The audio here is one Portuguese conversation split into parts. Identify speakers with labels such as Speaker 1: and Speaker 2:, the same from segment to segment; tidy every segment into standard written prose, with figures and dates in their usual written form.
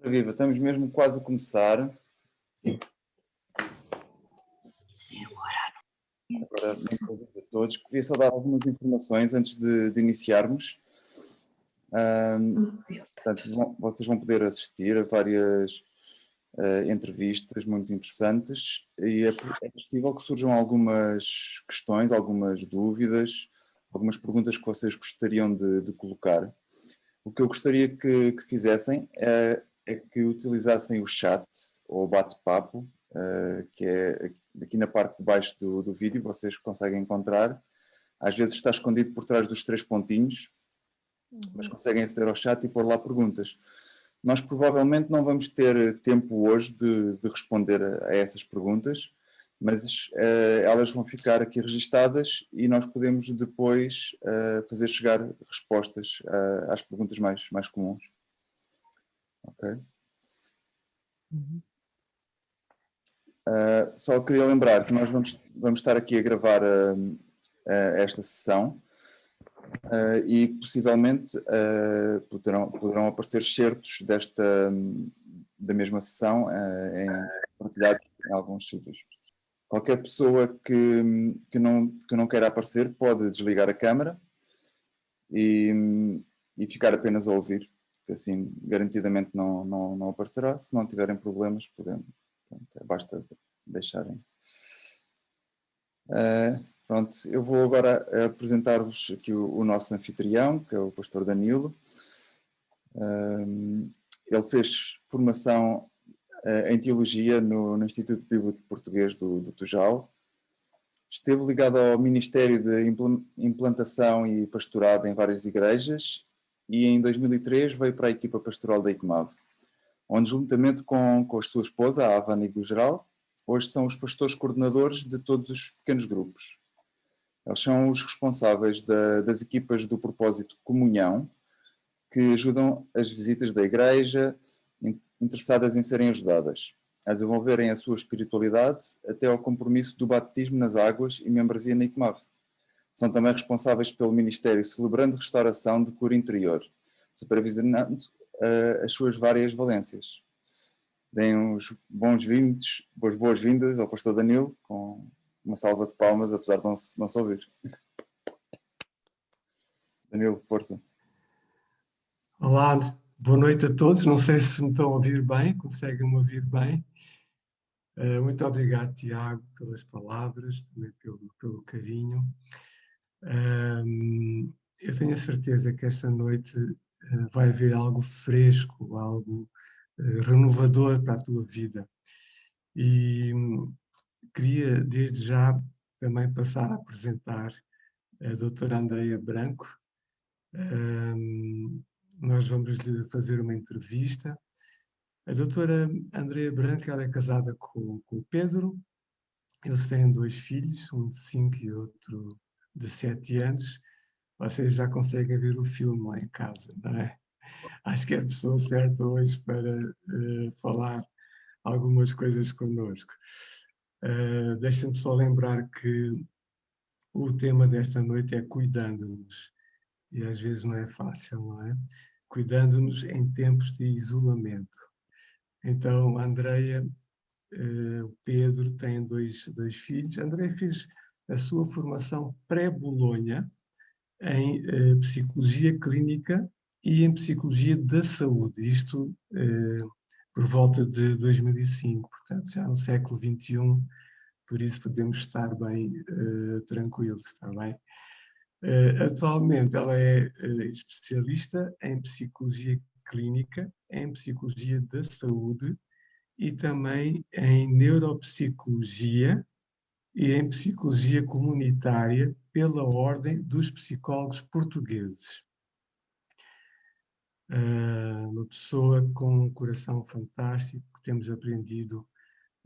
Speaker 1: Ora viva, estamos mesmo quase a começar. Agora, muito bem-vindos a todos. Queria só dar algumas informações antes de iniciarmos. Portanto, vocês vão poder assistir a várias entrevistas muito interessantes e é possível que surjam algumas questões, algumas dúvidas, algumas perguntas que vocês gostariam de colocar. O que eu gostaria que fizessem é que utilizassem o chat ou o bate-papo, que é aqui na parte de baixo do vídeo, vocês conseguem encontrar. Às vezes está escondido por trás dos 3 pontinhos, mas conseguem aceder ao chat e pôr lá perguntas. Nós provavelmente não vamos ter tempo hoje de responder a essas perguntas, mas elas vão ficar aqui registadas e nós podemos depois fazer chegar respostas às perguntas mais comuns. Ok? Só queria lembrar que nós vamos estar aqui a gravar esta sessão e possivelmente poderão aparecer excertos da mesma sessão partilhados em alguns sítios. Qualquer pessoa que não queira aparecer pode desligar a câmara e ficar apenas a ouvir, que assim garantidamente não aparecerá. Se não tiverem problemas, basta deixarem. Pronto, eu vou agora apresentar-vos aqui o nosso anfitrião, que é o pastor Danilo. Ele fez formação em teologia no Instituto Bíblico Português do Tujal. Esteve ligado ao Ministério de Implantação e Pastorado em várias igrejas e em 2003 veio para a equipa pastoral da ICMAV, onde juntamente com a sua esposa, a Havana Gugeral, hoje são os pastores coordenadores de todos os pequenos grupos. Eles são os responsáveis das equipas do propósito Comunhão, que ajudam as visitas da igreja, interessadas em serem ajudadas, a desenvolverem a sua espiritualidade até ao compromisso do batismo nas águas e membresia na ICMAV. São também responsáveis pelo Ministério Celebrando Restauração de Cura Interior, supervisionando as suas várias valências. Deem uns boas-vindas ao pastor Danilo, com uma salva de palmas, apesar de não se ouvir. Danilo, força.
Speaker 2: Olá, boa noite a todos. Não sei se me estão a ouvir bem, conseguem-me ouvir bem. Muito obrigado, Tiago, pelas palavras, também pelo carinho. Eu tenho a certeza que esta noite vai haver algo fresco, algo renovador para a tua vida. E queria, desde já, também passar a apresentar a doutora Andreia Branco. Nós vamos lhe fazer uma entrevista. A doutora Andreia Branco, ela é casada com o Pedro. Eles têm 2 filhos, um de 5 e outro de 7 anos. Vocês já conseguem ver o filme lá em casa, não é? Acho que é a pessoa certa hoje para falar algumas coisas connosco. Deixem-me só lembrar que o tema desta noite é cuidando-nos. E às vezes não é fácil, não é? Cuidando-nos em tempos de isolamento. Então, a Andreia, o Pedro, têm dois filhos. A Andreia fez a sua formação pré-Bolonha em Psicologia Clínica e em Psicologia da Saúde. Isto por volta de 2005, portanto, já no século XXI, por isso podemos estar bem tranquilos, está bem? Atualmente ela é especialista em Psicologia Clínica, em Psicologia da Saúde e também em Neuropsicologia e em Psicologia Comunitária pela Ordem dos Psicólogos Portugueses. Uma pessoa com um coração fantástico que temos aprendido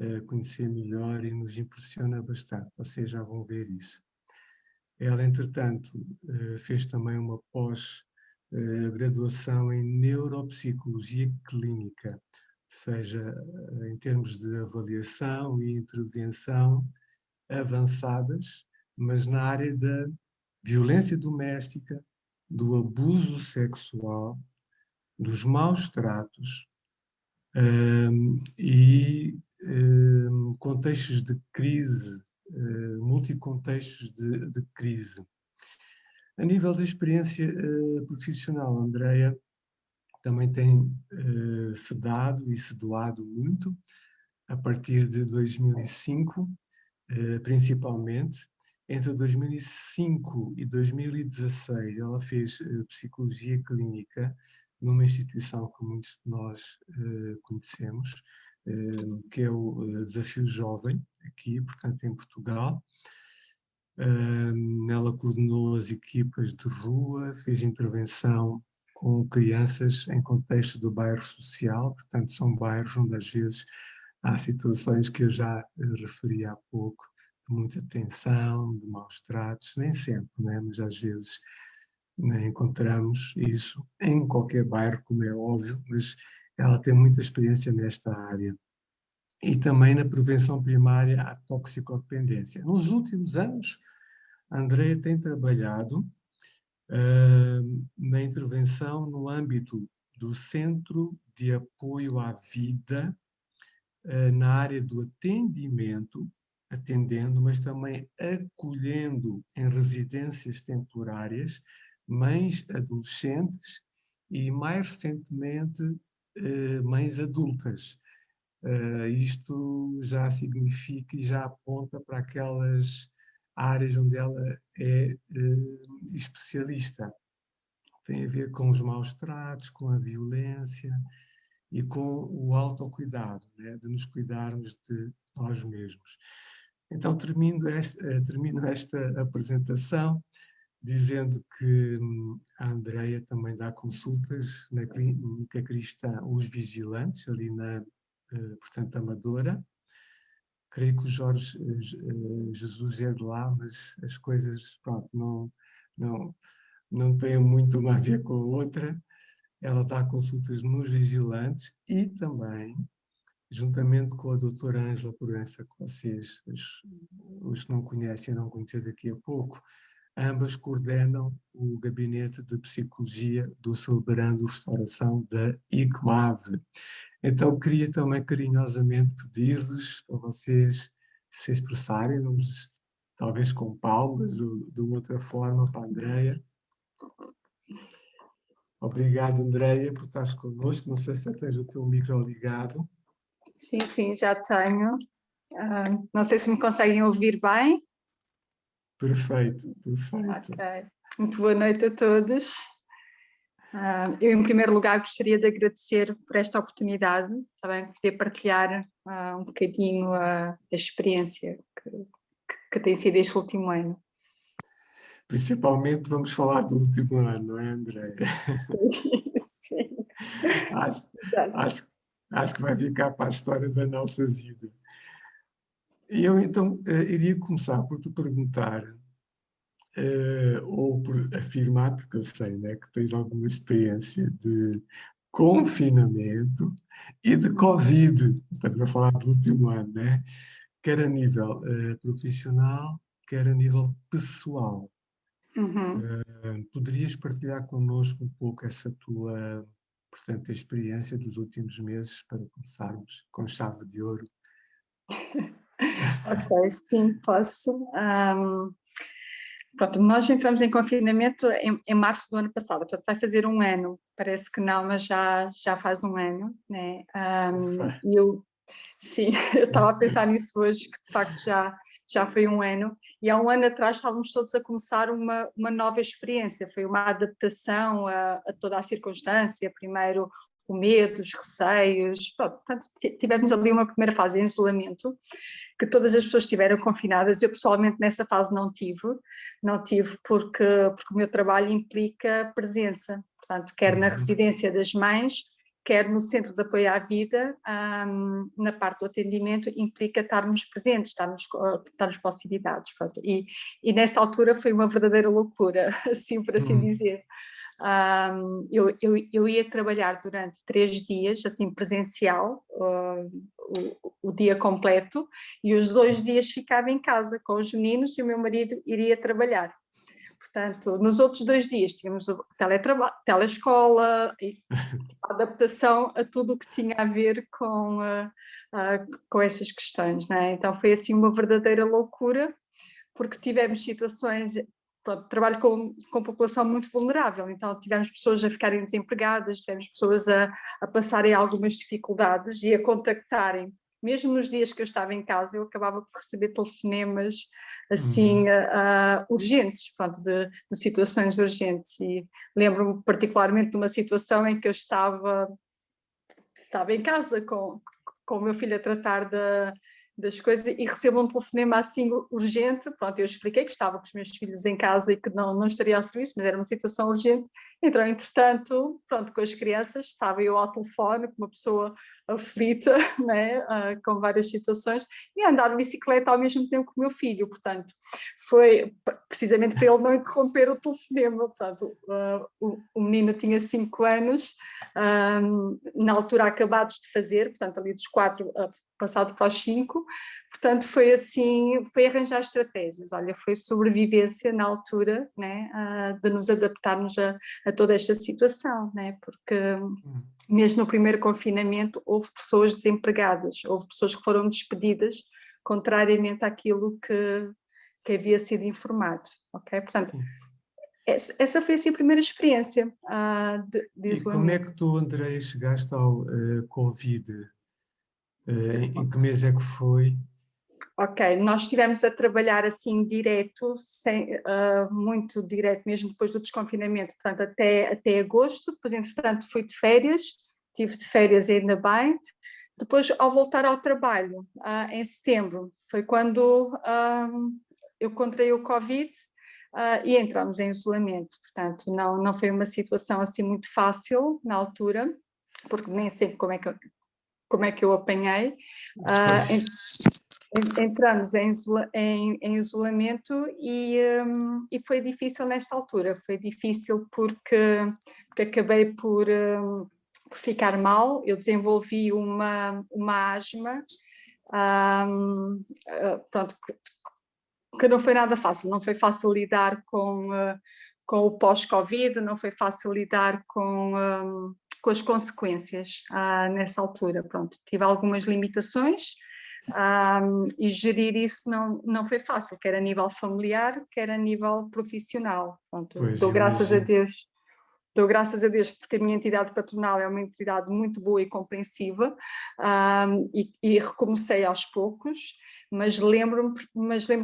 Speaker 2: a conhecer melhor e nos impressiona bastante. Vocês já vão ver isso. Ela, entretanto, fez também uma pós-graduação em Neuropsicologia Clínica, ou seja, em termos de avaliação e intervenção avançadas, mas na área da violência doméstica, do abuso sexual, dos maus tratos, e contextos de crise, multicontextos de crise. A nível de experiência profissional, Andreia também tem se dado e se doado muito, a partir de 2005, principalmente. Entre 2005 e 2016, ela fez psicologia clínica numa instituição que muitos de nós conhecemos, que é o Desafio Jovem, aqui, portanto, em Portugal. Ela coordenou as equipas de rua, fez intervenção com crianças em contexto do bairro social, portanto, são bairros onde às vezes há situações que eu já referi há pouco, de muita tensão, de maus tratos, nem sempre, né? Mas às vezes, né, encontramos isso em qualquer bairro, como é óbvio, mas ela tem muita experiência nesta área. E também na prevenção primária à toxicodependência. Nos últimos anos, a Andreia tem trabalhado na intervenção no âmbito do Centro de Apoio à Vida, na área do atendimento, atendendo, mas também acolhendo em residências temporárias mães adolescentes e, mais recentemente, mães adultas. Isto já significa e já aponta para aquelas áreas onde ela é especialista. Tem a ver com os maus tratos, com a violência e com o autocuidado, né? De nos cuidarmos de nós mesmos. Então, termino esta apresentação dizendo que a Andreia também dá consultas na Clínica Cristã Os Vigilantes, ali na, portanto, Amadora. Creio que o Jorge Jesus é de lá, mas as coisas, pronto, não têm muito uma a ver com a outra. Ela dá consultas nos Vigilantes e também, juntamente com a doutora Ângela Proença, que vocês, os que não conhecem, não conhecer daqui a pouco, ambas coordenam o Gabinete de Psicologia do Celebrando Restauração da ICMAV. Então, queria também carinhosamente pedir-vos para vocês se expressarem, talvez com palmas ou de uma outra forma, para a Andreia. Obrigado, Andreia, por estares connosco. Não sei se já tens o teu micro ligado.
Speaker 3: Sim, sim, já tenho. Não sei se me conseguem ouvir bem.
Speaker 2: Perfeito, perfeito.
Speaker 3: Ok. Muito boa noite a todos. Eu, em primeiro lugar, gostaria de agradecer por esta oportunidade, também poder partilhar um bocadinho a experiência que tem sido este último ano.
Speaker 2: Principalmente vamos falar do último ano, não é, Andreia?
Speaker 3: Sim.
Speaker 2: Acho que vai ficar para a história da nossa vida. E eu, então, iria começar por te perguntar, ou por afirmar, porque eu sei, né, que tens alguma experiência de confinamento e de Covid, estamos a falar do último ano, né? Quer a nível profissional, quer a nível pessoal. Poderias partilhar connosco um pouco essa tua, portanto, experiência dos últimos meses para começarmos com chave de ouro?
Speaker 3: Ok, sim, posso. Pronto, nós entramos em confinamento em março do ano passado, portanto vai fazer um ano, parece que não, mas já faz um ano, né? Sim, eu estava a pensar nisso hoje, que de facto já foi um ano, e há um ano atrás estávamos todos a começar uma nova experiência, foi uma adaptação a toda a circunstância, primeiro o medo, os receios, pronto, portanto tivemos ali uma primeira fase em isolamento, que todas as pessoas estiveram confinadas. Eu pessoalmente nessa fase não tive porque o meu trabalho implica presença, portanto quer na residência das mães, quer no Centro de Apoio à Vida, na parte do atendimento, implica estarmos presentes, estarmos possibilidades. Pronto. E nessa altura foi uma verdadeira loucura, assim por assim dizer. Eu ia trabalhar durante 3 dias, assim, presencial, o dia completo, e os 2 dias ficava em casa com os meninos e o meu marido iria trabalhar. Portanto, nos outros 2 dias tínhamos o telescola e a adaptação a tudo o que tinha a ver com essas questões, não é? Então foi assim uma verdadeira loucura, porque tivemos situações, pronto, trabalho com população muito vulnerável, então tivemos pessoas a ficarem desempregadas, tivemos pessoas a passarem algumas dificuldades e a contactarem. Mesmo nos dias que eu estava em casa, eu acabava por receber telefonemas assim urgentes, pronto, de situações urgentes. E lembro-me particularmente de uma situação em que eu estava em casa com o meu filho a tratar das coisas e recebo um telefonema assim urgente. Pronto, eu expliquei que estava com os meus filhos em casa e que não estaria a serviço, mas era uma situação urgente. Então, entretanto, pronto, com as crianças, estava eu ao telefone com uma pessoa aflita, né, com várias situações, e a andar de bicicleta ao mesmo tempo com o meu filho. Portanto, foi precisamente para ele não interromper o telefonema. Portanto, o menino tinha 5 anos, na altura acabados de fazer, portanto, ali dos 4, passado para os 5, portanto foi assim, foi arranjar estratégias, olha, foi sobrevivência na altura, né, de nos adaptarmos a toda esta situação, né, porque mesmo no primeiro confinamento houve pessoas desempregadas, houve pessoas que foram despedidas, contrariamente àquilo que havia sido informado, ok? Portanto, essa foi assim a primeira experiência de isolamento.
Speaker 2: E como é que tu, Andréia, chegaste ao Covid? Em que mês é que foi?
Speaker 3: Ok, nós estivemos a trabalhar assim direto, muito direto mesmo depois do desconfinamento, portanto até agosto, depois entretanto fui de férias, estive de férias ainda bem, depois ao voltar ao trabalho, em setembro, foi quando eu contraí o Covid e entramos em isolamento, portanto não foi uma situação assim muito fácil na altura, porque nem sei como é que eu apanhei. Entramos em isolamento e foi difícil nesta altura, foi difícil porque acabei por ficar mal, eu desenvolvi uma asma, pronto, que não foi nada fácil, não foi fácil lidar com o pós-Covid, não foi fácil lidar com as consequências nessa altura, pronto, tive algumas limitações, e gerir isso não foi fácil, quer a nível familiar, quer a nível profissional. Pronto, dou graças a Deus porque a minha entidade patronal é uma entidade muito boa e compreensiva, e recomecei aos poucos, mas lembro-me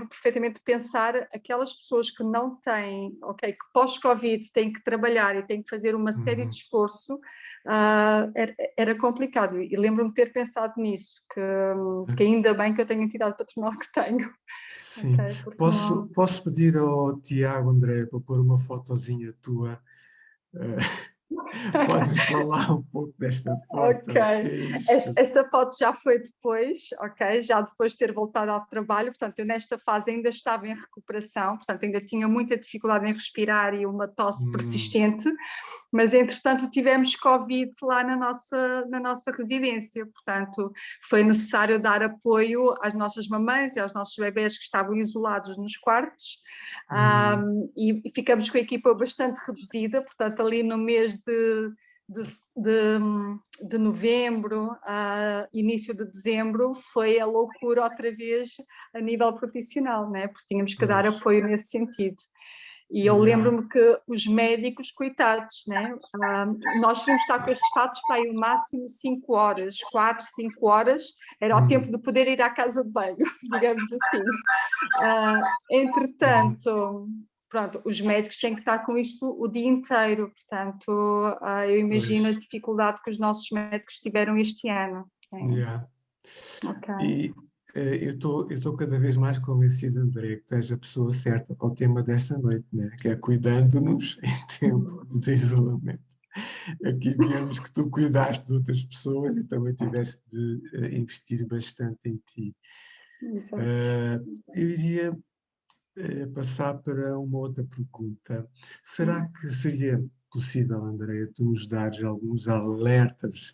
Speaker 3: perfeitamente de pensar aquelas pessoas que não têm, ok, que pós-Covid têm que trabalhar e têm que fazer uma série de esforço, era complicado, e lembro-me de ter pensado nisso, que ainda bem que eu tenho a entidade patronal que tenho.
Speaker 2: Sim,
Speaker 3: Okay,
Speaker 2: posso pedir ao Tiago, André, para pôr uma fotozinha tua? Podes falar um pouco desta foto?
Speaker 3: Ok,
Speaker 2: Que é isto?
Speaker 3: esta foto já foi depois, ok, já depois de ter voltado ao trabalho, portanto eu nesta fase ainda estava em recuperação, portanto ainda tinha muita dificuldade em respirar e uma tosse persistente, mas entretanto tivemos Covid lá na nossa residência, portanto foi necessário dar apoio às nossas mamães e aos nossos bebés que estavam isolados nos quartos, e ficamos com a equipa bastante reduzida, portanto ali no mês de novembro a início de dezembro foi a loucura outra vez a nível profissional, né? Porque tínhamos que dar apoio nesse sentido. E eu lembro-me que os médicos, coitados, né? Nós tínhamos de estar com estes fatos para aí o máximo 5 horas, 4, 5 horas, era o tempo de poder ir à casa de banho, digamos assim. Entretanto, pronto, os médicos têm que estar com isto o dia inteiro, portanto, eu imagino a dificuldade que os nossos médicos tiveram este ano.
Speaker 2: Okay. E eu estou cada vez mais convencido, André, que tu és a pessoa certa para o tema desta noite, né? Que é cuidando-nos em tempo de isolamento. Aqui vemos que tu cuidaste de outras pessoas e também tiveste de investir bastante em ti. Eu iria passar para uma outra pergunta. Será que seria possível, Andréia, tu nos dares alguns alertas,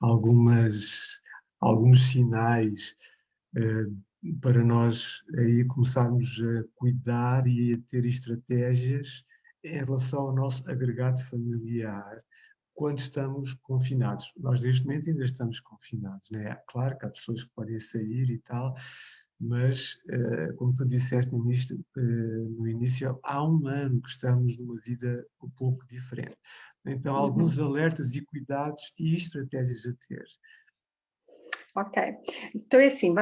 Speaker 2: alguns sinais para nós aí começarmos a cuidar e a ter estratégias em relação ao nosso agregado familiar quando estamos confinados. Nós neste momento ainda estamos confinados, né? Claro que há pessoas que podem sair e tal, mas como tu disseste no início, há um ano que estamos numa vida um pouco diferente. Então, alguns alertas e cuidados e estratégias a ter.
Speaker 3: Ok, então é assim,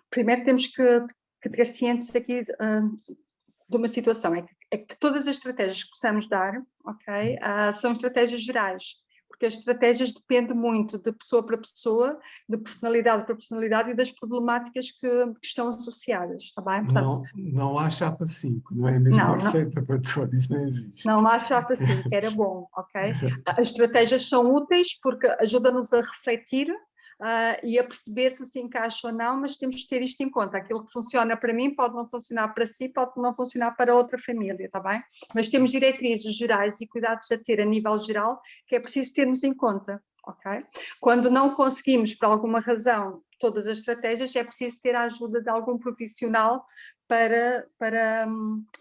Speaker 3: primeiro temos que ter ciência aqui de uma situação, é que todas as estratégias que possamos dar, ok, são estratégias gerais, porque as estratégias dependem muito de pessoa para pessoa, de personalidade para personalidade e das problemáticas que estão associadas, está bem?
Speaker 2: Portanto, não há chapa 5, não é a mesma receita para todos, isso não existe.
Speaker 3: Não há chapa 5, era bom, ok? As estratégias são úteis porque ajudam-nos a refletir e a perceber se se encaixa ou não, mas temos que ter isto em conta. Aquilo que funciona para mim pode não funcionar para si, pode não funcionar para outra família, está bem? Mas temos diretrizes gerais e cuidados a ter a nível geral que é preciso termos em conta, ok? Quando não conseguimos, por alguma razão, todas as estratégias, é preciso ter a ajuda de algum profissional para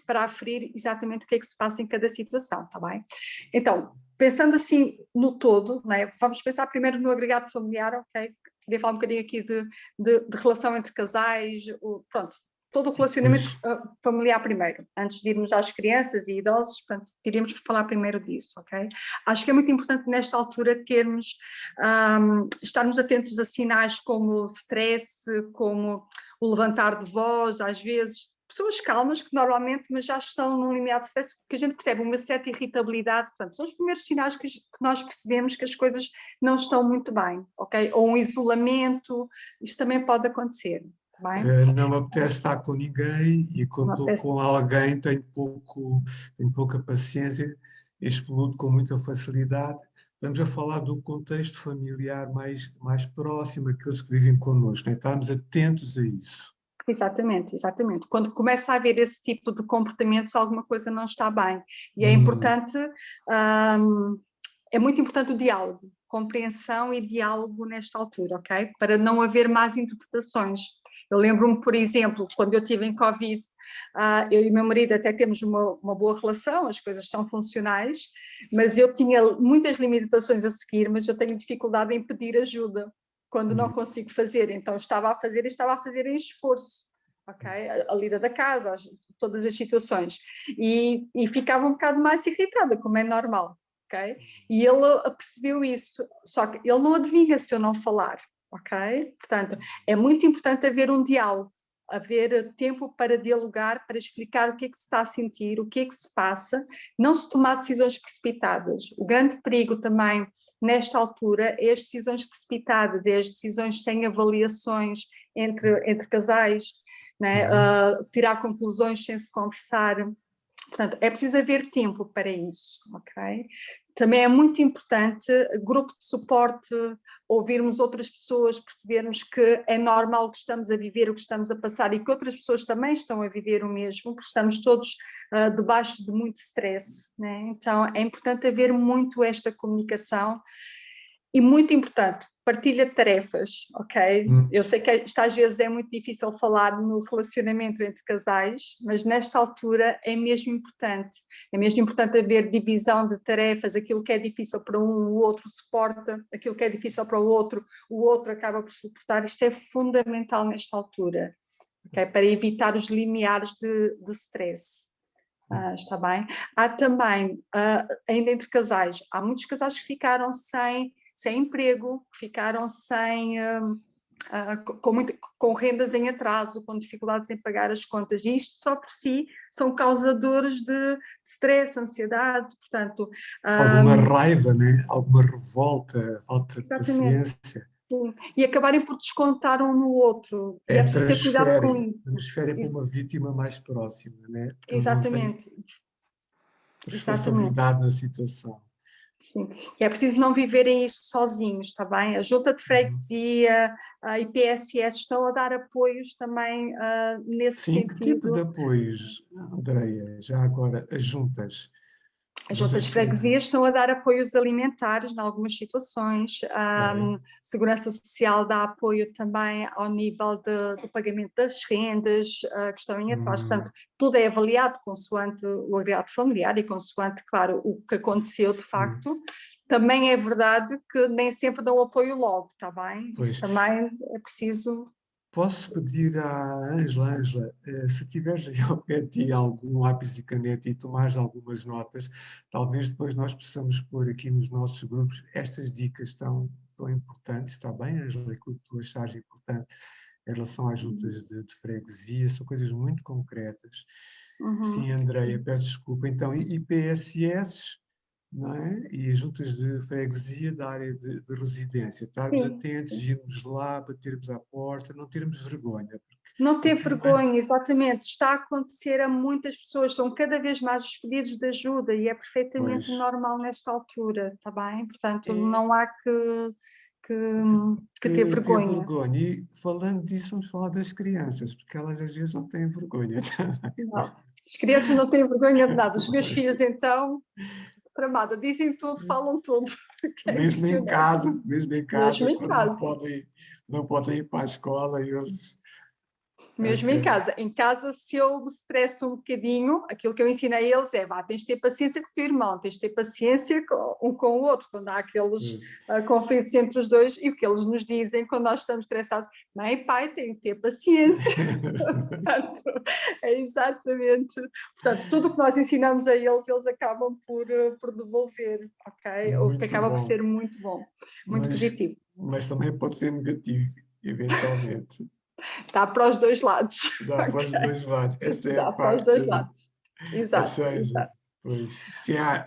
Speaker 3: aferir exatamente o que é que se passa em cada situação, está bem? Então, pensando assim no todo, não é? Vamos pensar primeiro no agregado familiar, ok? Queria falar um bocadinho aqui de relação entre casais, pronto, todo o relacionamento familiar primeiro, antes de irmos às crianças e idosos, portanto, iríamos falar primeiro disso, ok? Acho que é muito importante nesta altura estarmos atentos a sinais como stress, como o levantar de voz, às vezes, pessoas calmas que normalmente, mas já estão num limiar de stress, que a gente percebe uma certa irritabilidade, portanto, são os primeiros sinais que nós percebemos que as coisas não estão muito bem, ok? Ou um isolamento, isto também pode acontecer.
Speaker 2: Não me apetece estar com ninguém e quando estou com alguém tenho pouca paciência, explodo com muita facilidade. Estamos a falar do contexto familiar mais próximo, aqueles que vivem connosco, né? Estamos atentos a isso.
Speaker 3: Exatamente, exatamente. Quando começa a haver esse tipo de comportamentos, alguma coisa não está bem. E é importante, é muito importante o diálogo, compreensão e diálogo nesta altura, ok? Para não haver más interpretações. Eu lembro-me, por exemplo, quando eu estive em Covid, eu e o meu marido até temos uma boa relação, as coisas são funcionais, mas eu tinha muitas limitações a seguir, mas eu tenho dificuldade em pedir ajuda quando não consigo fazer. Então estava a fazer em esforço, ok? A lida da casa, todas as situações. E ficava um bocado mais irritada, como é normal, ok? E ele percebeu isso, só que ele não adivinha se eu não falar. Ok? Portanto, é muito importante haver um diálogo, haver tempo para dialogar, para explicar o que é que se está a sentir, o que é que se passa, não se tomar decisões precipitadas. O grande perigo também, nesta altura, é as decisões precipitadas, é as decisões sem avaliações entre casais, né? Tirar conclusões sem se conversar. Portanto, é preciso haver tempo para isso, ok? Também é muito importante, grupo de suporte, ouvirmos outras pessoas, percebermos que é normal que estamos a viver o que estamos a passar e que outras pessoas também estão a viver o mesmo, porque estamos todos debaixo de muito stress, né? Então é importante haver muito esta comunicação. E muito importante, partilha de tarefas, ok? Eu sei que isto às vezes é muito difícil falar no relacionamento entre casais, mas nesta altura é mesmo importante. É mesmo importante haver divisão de tarefas, aquilo que é difícil para um, o outro suporta, aquilo que é difícil para o outro acaba por suportar. Isto é fundamental nesta altura, ok? Para evitar os limiares de stress. Está bem? Há também, ainda entre casais, há muitos casais que ficaram sem emprego, que ficaram com rendas em atraso, com dificuldades em pagar as contas, e isto só por si são causadores de stress, ansiedade, portanto...
Speaker 2: Alguma raiva, né? Alguma revolta, falta de paciência.
Speaker 3: Sim. E acabarem por descontar um no outro, e é preciso ter cuidado com isso.
Speaker 2: Transferem para uma vítima mais próxima, né? Porque
Speaker 3: exatamente.
Speaker 2: Não tem responsabilidade na situação.
Speaker 3: Sim, e é preciso não viverem isto sozinhos, está bem? A Junta de Freguesia, a IPSS estão a dar apoios também nesse sentido.
Speaker 2: Que tipo de apoios, Andreia? Já agora, as juntas?
Speaker 3: As juntas de freguesias estão a dar apoios alimentares em algumas situações, Segurança Social dá apoio também ao nível do pagamento das rendas que estão em atraso, portanto, tudo é avaliado consoante o agregado familiar e consoante, claro, o que aconteceu de facto. Também é verdade que nem sempre dão apoio logo, está bem?
Speaker 2: Pois.
Speaker 3: Isso também é preciso...
Speaker 2: Posso pedir à Ângela, se tiveres aí ao pé de ti algum lápis e caneta e tomares algumas notas, talvez depois nós possamos pôr aqui nos nossos grupos estas dicas tão importantes, está bem, Ângela? Aquilo que tu achares importante em relação às juntas de freguesia, são coisas muito concretas. Sim, Andreia, peço desculpa. Então, e PSS, não é? E juntas de freguesia da área de residência, estarmos atentos, irmos lá, batermos à porta, não termos vergonha.
Speaker 3: Não ter vergonha, exatamente, está a acontecer a muitas pessoas, são cada vez mais os pedidos de ajuda e é perfeitamente normal nesta altura, está bem? Portanto, não há que ter vergonha.
Speaker 2: E falando disso, vamos falar das crianças, porque elas às vezes não têm vergonha também.
Speaker 3: Não, as crianças não têm vergonha de nada, os meus filhos então... Tramada, dizem tudo, falam tudo.
Speaker 2: Mesmo em casa, não podem ir para a escola e eles...
Speaker 3: Mesmo em casa, se eu me estresso um bocadinho, aquilo que eu ensinei a eles é, tens de ter paciência com o teu irmão, tens de ter paciência um com o outro, quando há aqueles conflitos entre os dois, e o que eles nos dizem quando nós estamos estressados, mãe e pai têm que ter paciência. Portanto, é exatamente, portanto, tudo o que nós ensinamos a eles, eles acabam por devolver, ok? O que acaba por ser muito bom, muito positivo.
Speaker 2: Mas também pode ser negativo, eventualmente.
Speaker 3: Dá para os dois lados.
Speaker 2: Dá para os dois lados. Essa é
Speaker 3: Dá
Speaker 2: a
Speaker 3: para os
Speaker 2: parte.
Speaker 3: dois lados. Exato.
Speaker 2: Ou seja,
Speaker 3: exato.
Speaker 2: Pois,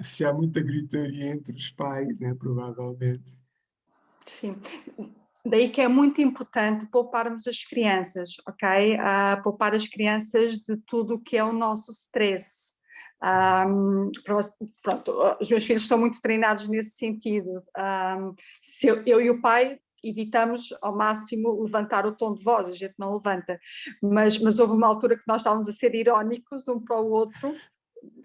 Speaker 2: se há muita gritaria entre os pais, né, provavelmente.
Speaker 3: Sim. Daí que é muito importante pouparmos as crianças, ok? Poupar as crianças de tudo o que é o nosso stress. Pronto, os meus filhos estão muito treinados nesse sentido. Se eu e o pai evitamos ao máximo levantar o tom de voz, a gente não levanta, mas houve uma altura que nós estávamos a ser irónicos um para o outro,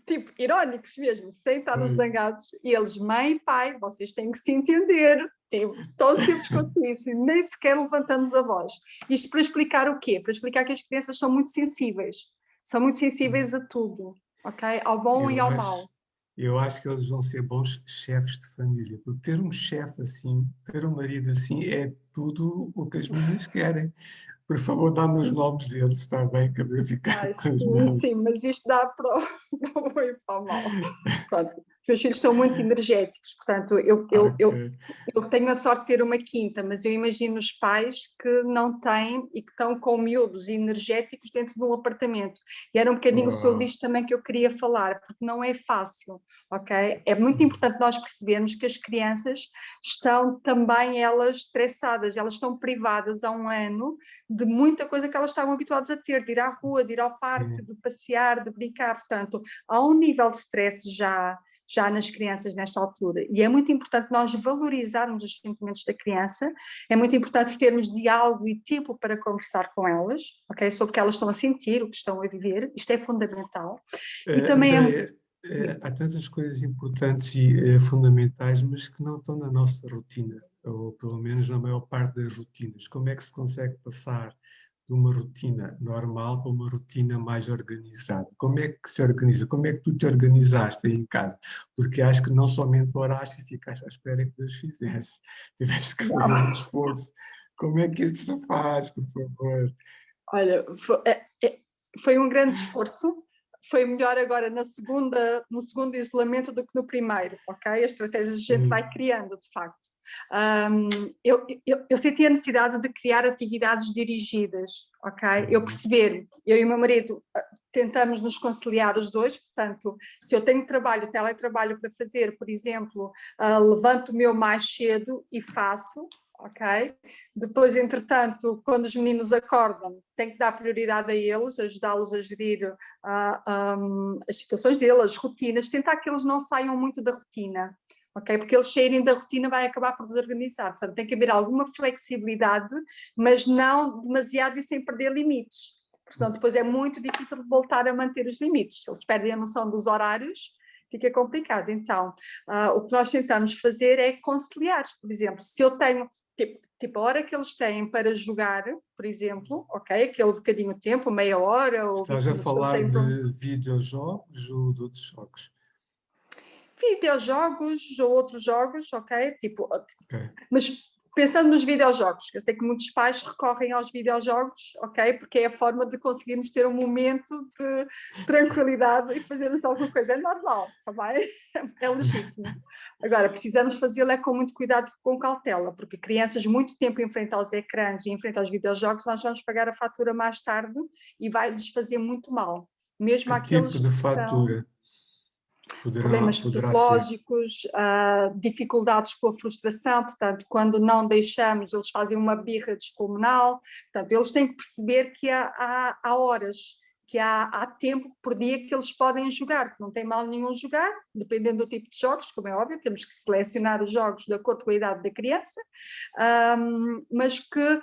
Speaker 3: tipo, irónicos mesmo, sem estarmos zangados, e eles, mãe e pai, vocês têm que se entender, tipo, tão simples quanto isso, e nem sequer levantamos a voz. Isto para explicar o quê? Para explicar que as crianças são muito sensíveis a tudo, ok? Ao bom e ao mau.
Speaker 2: Eu acho que eles vão ser bons chefes de família, porque ter um chefe assim, ter um marido assim, é tudo o que as meninas querem. Por favor, dá-me os nomes deles, está bem? Que eu ficar
Speaker 3: sim, mas isto dá para o bom e para o mal. Pronto, os meus filhos são muito energéticos, portanto, eu tenho a sorte de ter uma quinta, mas eu imagino os pais que não têm e que estão com miúdos energéticos dentro de um apartamento. E era um bocadinho sobre isto também que eu queria falar, porque não é fácil, ok? É muito importante nós percebermos que as crianças estão também elas estressadas, elas estão privadas há um ano de muita coisa que elas estavam habituadas a ter, de ir à rua, de ir ao parque, de passear, de brincar. Portanto, há um nível de stress já nas crianças nesta altura. E é muito importante nós valorizarmos os sentimentos da criança, é muito importante termos diálogo e tempo para conversar com elas, ok? Sobre o que elas estão a sentir, o que estão a viver. Isto é fundamental. E também
Speaker 2: há tantas coisas importantes e fundamentais, mas que não estão na nossa rotina, ou pelo menos na maior parte das rotinas. Como é que se consegue passar de uma rotina normal para uma rotina mais organizada? Como é que se organiza? Como é que tu te organizaste aí em casa? Porque acho que não somente oraste e ficaste à espera que Deus fizesse. Tiveste que fazer um esforço. Como é que isso se faz, por favor?
Speaker 3: Olha, foi um grande esforço. Foi melhor agora no segundo isolamento do que no primeiro, ok? As estratégias a gente vai criando, de facto. Eu senti a necessidade de criar atividades dirigidas, ok? Eu e o meu marido tentamos nos conciliar os dois, portanto, se eu tenho teletrabalho para fazer, por exemplo, levanto-me eu mais cedo e faço, ok? Depois, entretanto, quando os meninos acordam, tenho que dar prioridade a eles, ajudá-los a gerir as situações deles, as rotinas, tentar que eles não saiam muito da rotina, ok? Porque eles saírem da rotina vai acabar por desorganizar, portanto tem que haver alguma flexibilidade, mas não demasiado e sem perder limites, portanto depois é muito difícil voltar a manter os limites, eles perdem a noção dos horários fica complicado. Então, o que nós tentamos fazer é conciliar. Por exemplo, se eu tenho, tipo a hora que eles têm para jogar, por exemplo, ok, aquele bocadinho de tempo, meia hora ou 20
Speaker 2: Estás a
Speaker 3: minutos que eles
Speaker 2: falar
Speaker 3: têm para
Speaker 2: de videojogos ou de outros jogos?
Speaker 3: videojogos ou outros jogos, ok? Tipo,
Speaker 2: Ok.
Speaker 3: mas pensando nos videojogos, eu sei que muitos pais recorrem aos videojogos, ok? Porque é a forma de conseguirmos ter um momento de tranquilidade e fazermos alguma coisa. É normal, está bem? É legítimo. Agora, precisamos fazê-lo com muito cuidado, com cautela, porque crianças muito tempo em frente aos ecrãs e em frente aos videojogos, nós vamos pagar a fatura mais tarde e vai-lhes fazer muito mal. Mesmo
Speaker 2: Que
Speaker 3: aqueles
Speaker 2: tipo de
Speaker 3: que estão
Speaker 2: fatura
Speaker 3: problemas
Speaker 2: poderá ser?
Speaker 3: psicológicos, dificuldades com a frustração, portanto, quando não deixamos, eles fazem uma birra descomunal, portanto, eles têm que perceber que há horas, que há tempo por dia que eles podem jogar, que não tem mal nenhum jogar, dependendo do tipo de jogos, como é óbvio, temos que selecionar os jogos de acordo com a idade da criança, mas que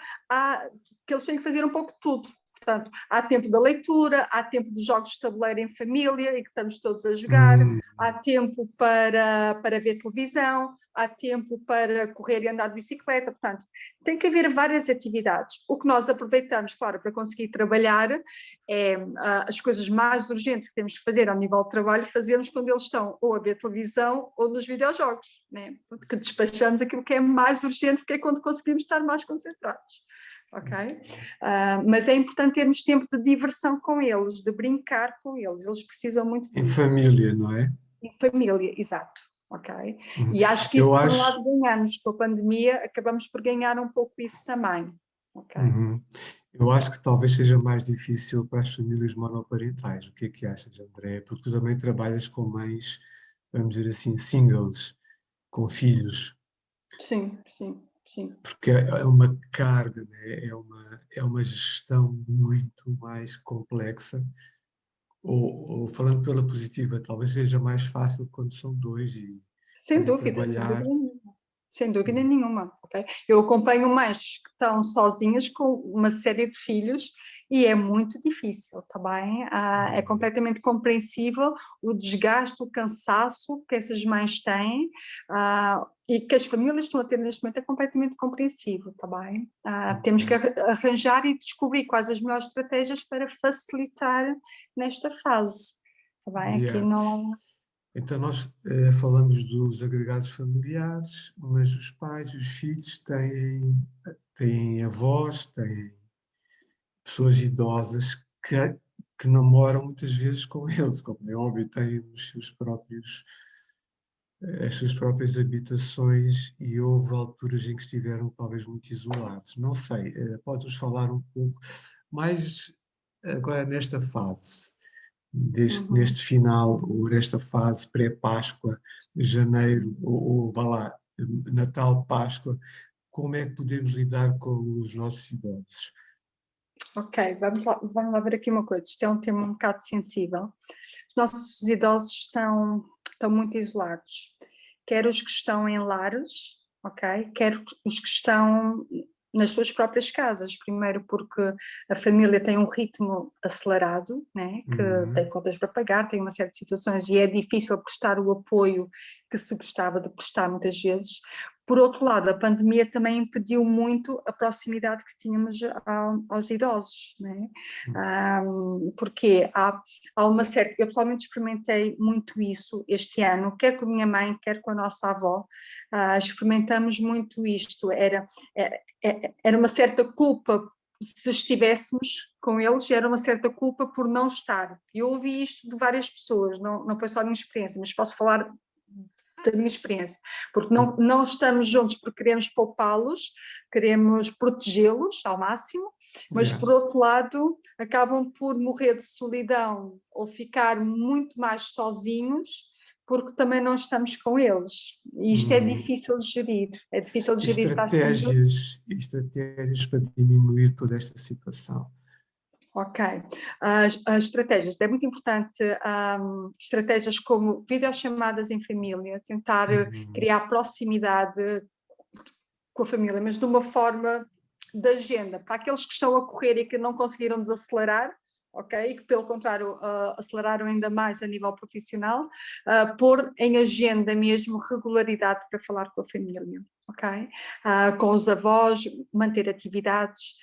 Speaker 3: eles têm que fazer um pouco de tudo. Portanto, há tempo da leitura, há tempo de jogos de tabuleiro em família e que estamos todos a jogar, há tempo para ver televisão, há tempo para correr e andar de bicicleta, portanto, tem que haver várias atividades. O que nós aproveitamos, claro, para conseguir trabalhar é as coisas mais urgentes que temos que fazer ao nível de trabalho, fazemos quando eles estão ou a ver televisão ou nos videojogos, né? Porque despachamos aquilo que é mais urgente, que é quando conseguimos estar mais concentrados. Ok? Mas é importante termos tempo de diversão com eles, de brincar com eles. Eles precisam muito
Speaker 2: Em
Speaker 3: disso.
Speaker 2: família, não é?
Speaker 3: Em família, exato. Ok? E acho que
Speaker 2: Eu
Speaker 3: isso, por um
Speaker 2: acho.
Speaker 3: lado, ganhamos. Com a pandemia, acabamos por ganhar um pouco isso também. Ok?
Speaker 2: Eu acho que talvez seja mais difícil para as famílias monoparentais. O que é que achas, André? Porque tu também trabalhas com mães, vamos dizer assim, singles, com filhos.
Speaker 3: Sim, sim, sim.
Speaker 2: Porque é uma carga, né? É uma gestão muito mais complexa. Ou falando pela positiva, talvez seja mais fácil quando são dois e
Speaker 3: Sem
Speaker 2: podem
Speaker 3: dúvida, sem
Speaker 2: trabalhar.
Speaker 3: dúvida nenhuma. Sem dúvida nenhuma, ok? Eu acompanho mães que estão sozinhas com uma série de filhos e é muito difícil, tá bem? É completamente compreensível o desgaste, o cansaço que essas mães têm e que as famílias estão a ter neste momento é completamente compreensível, tá bem? Temos que arranjar e descobrir quais as melhores estratégias para facilitar nesta fase, tá bem? Aqui
Speaker 2: Yeah.
Speaker 3: não...
Speaker 2: Então, nós falamos dos agregados familiares, mas os pais e os filhos têm avós, têm pessoas idosas que namoram muitas vezes com eles, como é óbvio, têm as suas próprias habitações e houve alturas em que estiveram talvez muito isolados. Não sei, podes-nos falar um pouco mais agora nesta fase, neste final, ou nesta fase pré-Páscoa, janeiro, ou vá lá, Natal, Páscoa, como é que podemos lidar com os nossos idosos?
Speaker 3: Ok, vamos lá ver aqui uma coisa. Isto é um tema um bocado sensível. Os nossos idosos estão muito isolados. Quer os que estão em lares, ok? Quer os que estão nas suas próprias casas. Primeiro porque a família tem um ritmo acelerado, né? Que tem contas para pagar, tem uma série de situações e é difícil prestar o apoio que se gostava de prestar muitas vezes. Por outro lado, a pandemia também impediu muito a proximidade que tínhamos aos idosos, né? Porque há uma certa... Eu pessoalmente experimentei muito isso este ano, quer com a minha mãe, quer com a nossa avó, experimentamos muito isto, era uma certa culpa se estivéssemos com eles, era uma certa culpa por não estar. Eu ouvi isto de várias pessoas, não foi só a minha experiência, mas posso falar da minha experiência, porque não estamos juntos porque queremos poupá-los, queremos protegê-los ao máximo, mas por outro lado acabam por morrer de solidão ou ficar muito mais sozinhos porque também não estamos com eles. E isto é difícil de gerir, para as famílias.
Speaker 2: Estratégias para diminuir toda esta situação.
Speaker 3: Ok. As estratégias, é muito importante, estratégias como videochamadas em família, tentar criar proximidade com a família, mas de uma forma de agenda. Para aqueles que estão a correr e que não conseguiram desacelerar, ok? E que, pelo contrário, aceleraram ainda mais a nível profissional, pôr em agenda mesmo regularidade para falar com a família, ok? Com os avós, manter atividades.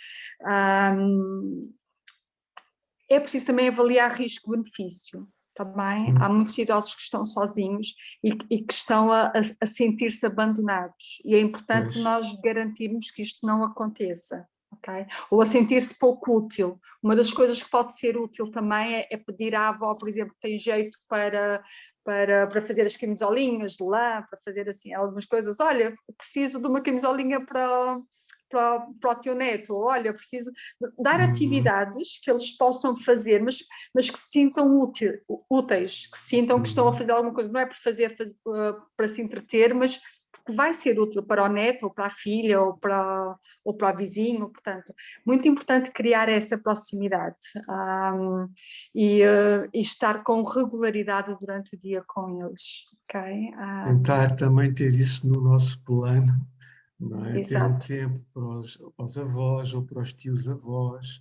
Speaker 3: É preciso também avaliar risco-benefício. Também há muitos idosos que estão sozinhos e que estão a sentir-se abandonados, e é importante nós garantirmos que isto não aconteça, ok? Ou a sentir-se pouco útil. Uma das coisas que pode ser útil também é pedir à avó, por exemplo, que tem jeito para fazer as camisolinhas de lã, para fazer assim algumas coisas. Olha, preciso de uma camisolinha para o teu neto, olha, preciso dar atividades que eles possam fazer, mas que se sintam úteis, que sintam que estão a fazer alguma coisa, não é para se entreter, mas porque vai ser útil para o neto, ou para a filha, ou para o vizinho. Portanto, muito importante criar essa proximidade e estar com regularidade durante o dia com eles. Okay?
Speaker 2: Tentar também ter isso no nosso plano. Não é? Ter um
Speaker 3: Exato.
Speaker 2: tempo para os avós ou para os tios-avós.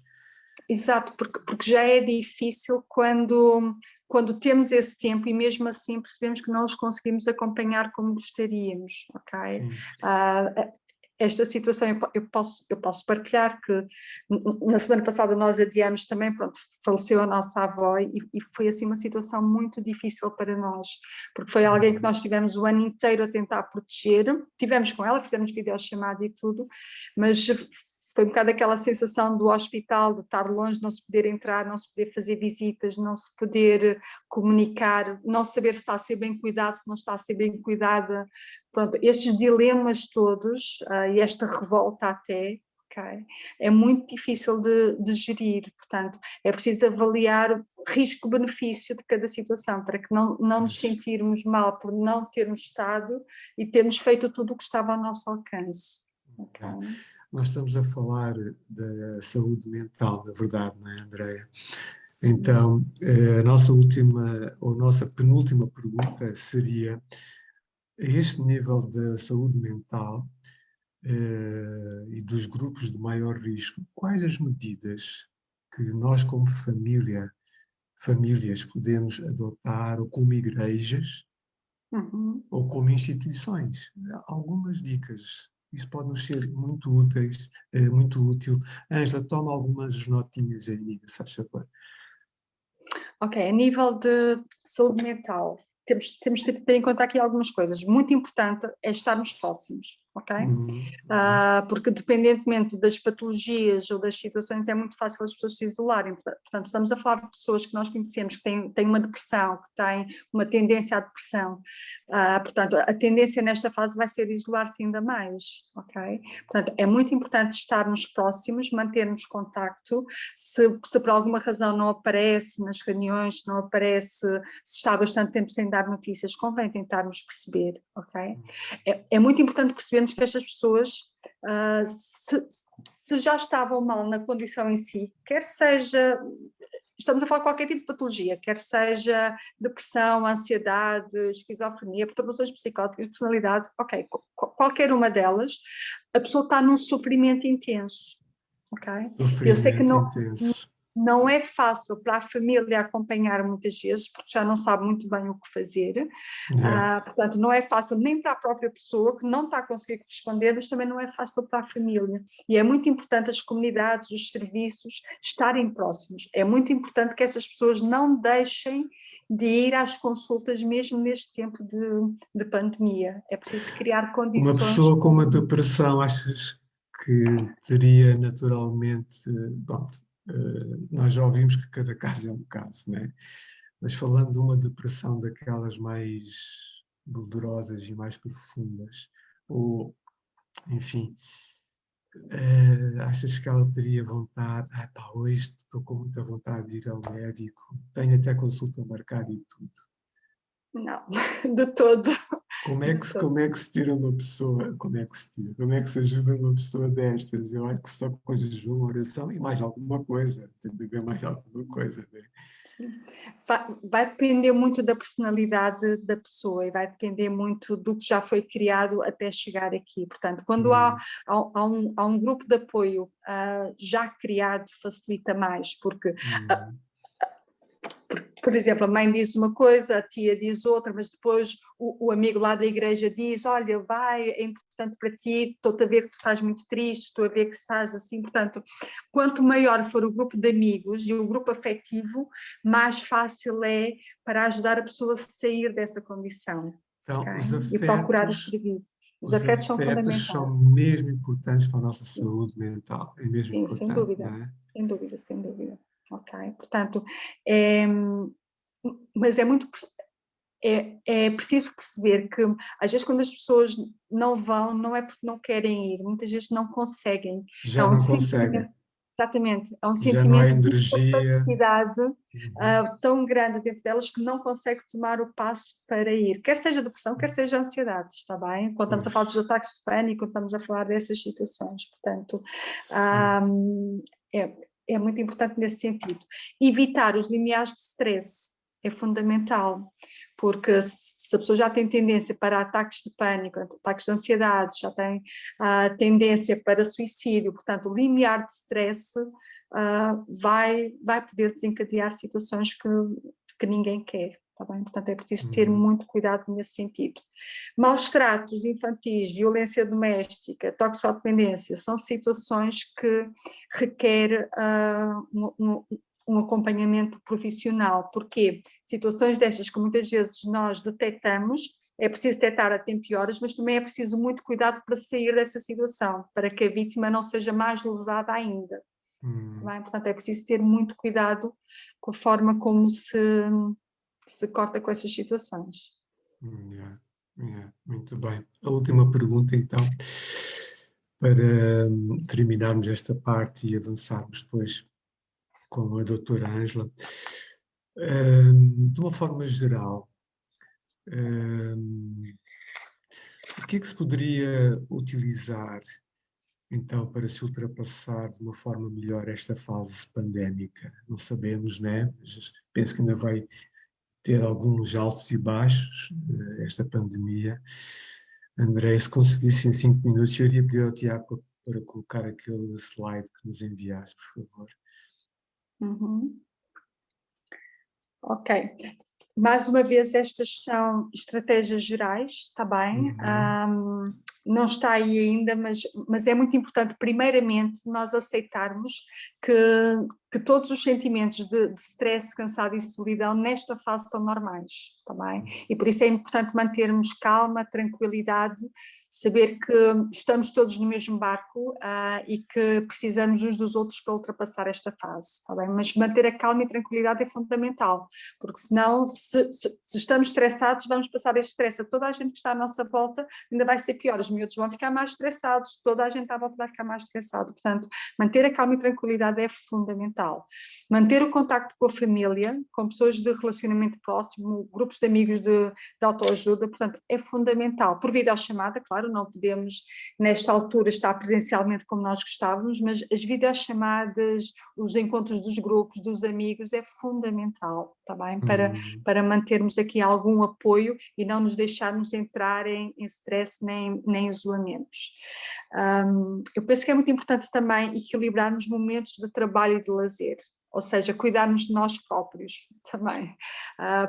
Speaker 3: Exato, porque já é difícil quando temos esse tempo e mesmo assim percebemos que não os conseguimos acompanhar como gostaríamos, ok? Esta situação eu posso partilhar que na semana passada nós adiamos também, pronto, faleceu a nossa avó e foi assim uma situação muito difícil para nós, porque foi alguém que nós tivemos o ano inteiro a tentar proteger, tivemos com ela, fizemos videochamada e tudo, mas foi um bocado aquela sensação do hospital, de estar longe, não se poder entrar, não se poder fazer visitas, não se poder comunicar, não saber se está a ser bem cuidado, se não está a ser bem cuidada. Pronto, estes dilemas todos e esta revolta até, okay, é muito difícil de gerir. Portanto, é preciso avaliar risco-benefício de cada situação, para que não nos sentirmos mal por não termos estado e termos feito tudo o que estava ao nosso alcance. Okay.
Speaker 2: Nós estamos a falar da saúde mental, na verdade, não é, Andreia? Então, a nossa penúltima pergunta seria: a este nível da saúde mental e dos grupos de maior risco, quais as medidas que nós, como famílias, podemos adotar, ou como igrejas, ou como instituições? Algumas dicas. Isso pode nos ser muito útil. Ângela, toma algumas notinhas aí, amiga, se faz favor.
Speaker 3: Ok, a nível de saúde mental, temos de ter em conta aqui algumas coisas. Muito importante é estarmos próximos, ok? Porque dependentemente das patologias ou das situações é muito fácil as pessoas se isolarem. Portanto, estamos a falar de pessoas que nós conhecemos que têm uma depressão, que têm uma tendência à depressão. Portanto, a tendência nesta fase vai ser isolar-se ainda mais, ok? Portanto, é muito importante estarmos próximos, mantermos contacto. Se por alguma razão não aparece nas reuniões, se não aparece, se está há bastante tempo sem dar notícias, convém tentarmos perceber, ok? É muito importante percebermos que estas pessoas, se já estavam mal na condição em si, quer seja, estamos a falar de qualquer tipo de patologia, quer seja depressão, ansiedade, esquizofrenia, perturbações psicóticas, personalidade, ok, qualquer uma delas, a pessoa está num sofrimento intenso, ok? Eu sei que não é fácil para a família acompanhar muitas vezes, porque já não sabe muito bem o que fazer. Portanto, não é fácil nem para a própria pessoa, que não está a conseguir responder, mas também não é fácil para a família. E é muito importante as comunidades, os serviços estarem próximos. É muito importante que essas pessoas não deixem de ir às consultas mesmo neste tempo de pandemia. É preciso criar condições.
Speaker 2: Uma pessoa com uma depressão, achas que teria naturalmente... Bom, nós já ouvimos que cada caso é um caso, né? Mas falando de uma depressão daquelas mais dolorosas e mais profundas, ou, enfim, achas que ela teria vontade? Hoje estou com muita vontade de ir ao médico, tenho até consulta marcada e tudo.
Speaker 3: Não, de todo.
Speaker 2: Como é que se tira uma pessoa? Como é que se tira? Como é que se ajuda uma pessoa destas? Eu acho que só com jejum, oração e mais alguma coisa. Tem de haver mais alguma coisa, né?
Speaker 3: Sim. Vai depender muito da personalidade da pessoa e vai depender muito do que já foi criado até chegar aqui. Portanto, quando há um grupo de apoio já criado, facilita mais, porque por exemplo, a mãe diz uma coisa, a tia diz outra, mas depois o amigo lá da igreja diz, olha, vai, é importante para ti, estou-te a ver que tu estás muito triste, estou a ver que estás assim. Portanto, quanto maior for o grupo de amigos e o grupo afetivo, mais fácil é para ajudar a pessoa a sair dessa condição.
Speaker 2: Então,
Speaker 3: Okay? E procurar os serviços. Os afetos são fundamentais.
Speaker 2: são mesmo importantes para a nossa saúde mental. É mesmo
Speaker 3: Sim,
Speaker 2: importante,
Speaker 3: sem dúvida.
Speaker 2: não é?
Speaker 3: Sem dúvida, sem dúvida. Ok? Portanto, mas é preciso perceber que às vezes quando as pessoas não vão, não é porque não querem ir, muitas vezes não conseguem.
Speaker 2: Já não conseguem.
Speaker 3: Exatamente, é um
Speaker 2: Já não há
Speaker 3: sentimento de
Speaker 2: energia.
Speaker 3: incapacidade tão grande dentro delas que não consegue tomar o passo para ir. Quer seja depressão, quer seja ansiedade, está bem? Quando estamos a falar dos ataques de pânico, quando estamos a falar dessas situações. Portanto, é muito importante nesse sentido. Evitar os limiares de stress é fundamental, porque se a pessoa já tem tendência para ataques de pânico, ataques de ansiedade, já tem tendência para suicídio, portanto, o limiar de stress vai poder desencadear situações que ninguém quer. Tá bem? Portanto, é preciso ter muito cuidado nesse sentido. Maus tratos infantis, violência doméstica, toxicodependência, são situações que requer um acompanhamento profissional. Porquê? Situações destas que muitas vezes nós detectamos, é preciso detectar a tempo e horas, mas também é preciso muito cuidado para sair dessa situação, para que a vítima não seja mais lesada ainda. Tá bem? Portanto, é preciso ter muito cuidado com a forma como se corta com essas situações.
Speaker 2: Muito bem. A última pergunta, então, para terminarmos esta parte e avançarmos depois com a doutora Ângela. De uma forma geral, o que é que se poderia utilizar, então, para se ultrapassar de uma forma melhor esta fase pandémica? Não sabemos, né? Mas penso que ainda vai ter alguns altos e baixos, esta pandemia. André, se conseguisse em 5 minutos, eu iria pedir ao Tiago para colocar aquele slide que nos enviaste, por favor.
Speaker 3: Ok. Mais uma vez, estas são estratégias gerais, está bem? Não está aí ainda, mas é muito importante, primeiramente, nós aceitarmos que todos os sentimentos de stress, cansado e solidão nesta fase são normais, está bem? E por isso é importante mantermos calma, tranquilidade, saber que estamos todos no mesmo barco e que precisamos uns dos outros para ultrapassar esta fase, está bem? Mas manter a calma e tranquilidade é fundamental, porque senão, se estamos estressados, vamos passar este estresse a toda a gente que está à nossa volta, ainda vai ser pior, os miúdos vão ficar mais estressados, toda a gente à volta vai ficar mais estressado. Portanto, manter a calma e tranquilidade é fundamental. Manter o contacto com a família, com pessoas de relacionamento próximo, grupos de amigos de autoajuda, portanto, é fundamental. Por videochamada, claro, não podemos nesta altura estar presencialmente como nós gostávamos, mas as videochamadas, os encontros dos grupos, dos amigos, é fundamental, tá bem? Para mantermos aqui algum apoio e não nos deixarmos entrar em stress nem isolamentos. Eu penso que é muito importante também equilibrarmos momentos de trabalho e de lazer, ou seja, cuidarmos de nós próprios também,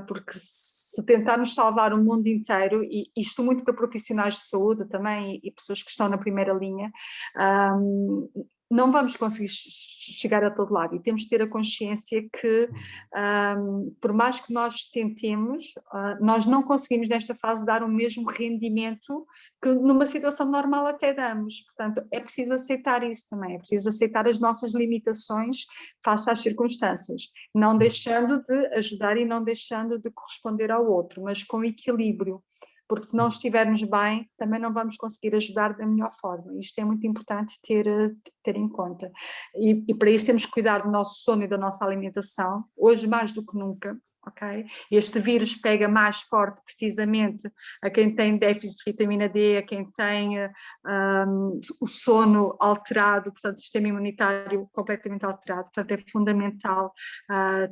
Speaker 3: porque se tentarmos salvar o mundo inteiro, e isto muito para profissionais de saúde também e pessoas que estão na primeira linha, não vamos conseguir chegar a todo lado e temos de ter a consciência que, por mais que nós tentemos, nós não conseguimos nesta fase dar o mesmo rendimento que numa situação normal até damos. Portanto, é preciso aceitar isso também, é preciso aceitar as nossas limitações face às circunstâncias, não deixando de ajudar e não deixando de corresponder ao outro, mas com equilíbrio. Porque se não estivermos bem, também não vamos conseguir ajudar da melhor forma. Isto é muito importante ter em conta. E para isso temos que cuidar do nosso sono e da nossa alimentação, hoje mais do que nunca, ok? Este vírus pega mais forte precisamente a quem tem déficit de vitamina D, a quem tem o sono alterado, portanto o sistema imunitário completamente alterado, portanto é fundamental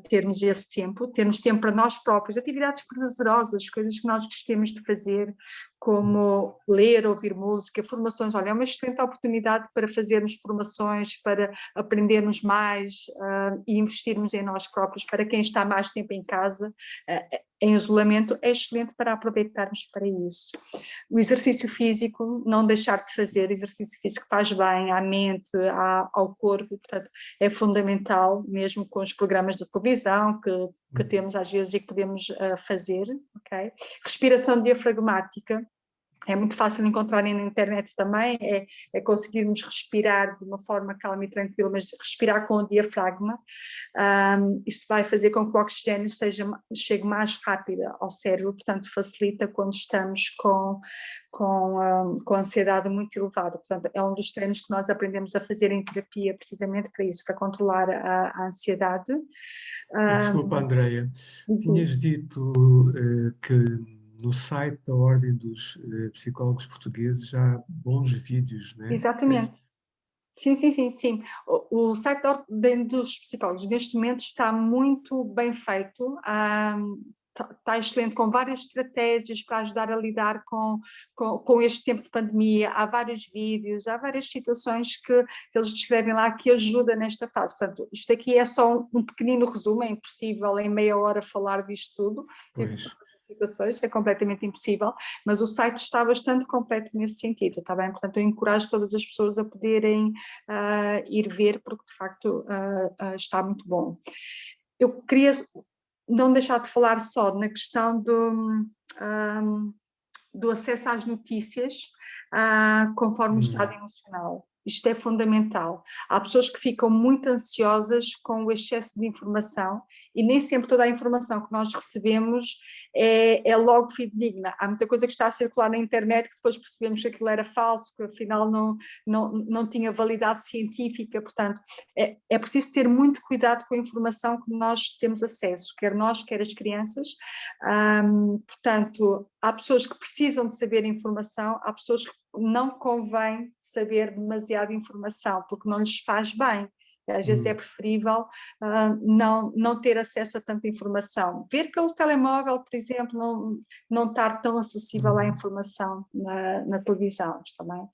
Speaker 3: termos esse tempo, termos tempo para nós próprios, atividades prazerosas, coisas que nós gostemos de fazer, como ler, ouvir música, formações. Olha, é uma excelente oportunidade para fazermos formações, para aprendermos mais e investirmos em nós próprios. Para quem está mais tempo em casa, em isolamento, é excelente para aproveitarmos para isso. O exercício físico, não deixar de fazer, o exercício físico faz bem à mente, ao corpo, portanto, é fundamental, mesmo com os programas de televisão que temos às vezes e que podemos fazer, ok? Respiração diafragmática. É muito fácil encontrarem na internet também, é conseguirmos respirar de uma forma calma e tranquila, mas respirar com o diafragma. Isto vai fazer com que o oxigênio chegue mais rápido ao cérebro, portanto facilita quando estamos com ansiedade muito elevada. Portanto, é um dos treinos que nós aprendemos a fazer em terapia precisamente para isso, para controlar a ansiedade.
Speaker 2: Desculpa, Andreia, tinhas dito que no site da Ordem dos Psicólogos Portugueses há bons vídeos, não é?
Speaker 3: Exatamente. Sim. O site da Ordem dos Psicólogos neste momento está muito bem feito, está excelente, com várias estratégias para ajudar a lidar com este tempo de pandemia. Há vários vídeos, há várias situações que eles descrevem lá que ajudam nesta fase. Portanto, isto aqui é só um pequenino resumo, é impossível em meia hora falar disto tudo. Situações, é completamente impossível, mas o site está bastante completo nesse sentido, está bem? Portanto, eu encorajo todas as pessoas a poderem ir ver, porque de facto está muito bom. Eu queria não deixar de falar só na questão do acesso às notícias conforme o estado emocional. Isto é fundamental. Há pessoas que ficam muito ansiosas com o excesso de informação e nem sempre toda a informação que nós recebemos é logo fidedigna. Há muita coisa que está a circular na internet que depois percebemos que aquilo era falso, que afinal não tinha validade científica. Portanto, é preciso ter muito cuidado com a informação que nós temos acesso, quer nós, quer as crianças. Portanto, há pessoas que precisam de saber informação, há pessoas que não convém saber demasiada informação, porque não lhes faz bem. Às vezes é preferível não ter acesso a tanta informação. Ver pelo telemóvel, por exemplo, não estar tão acessível à informação na televisão também.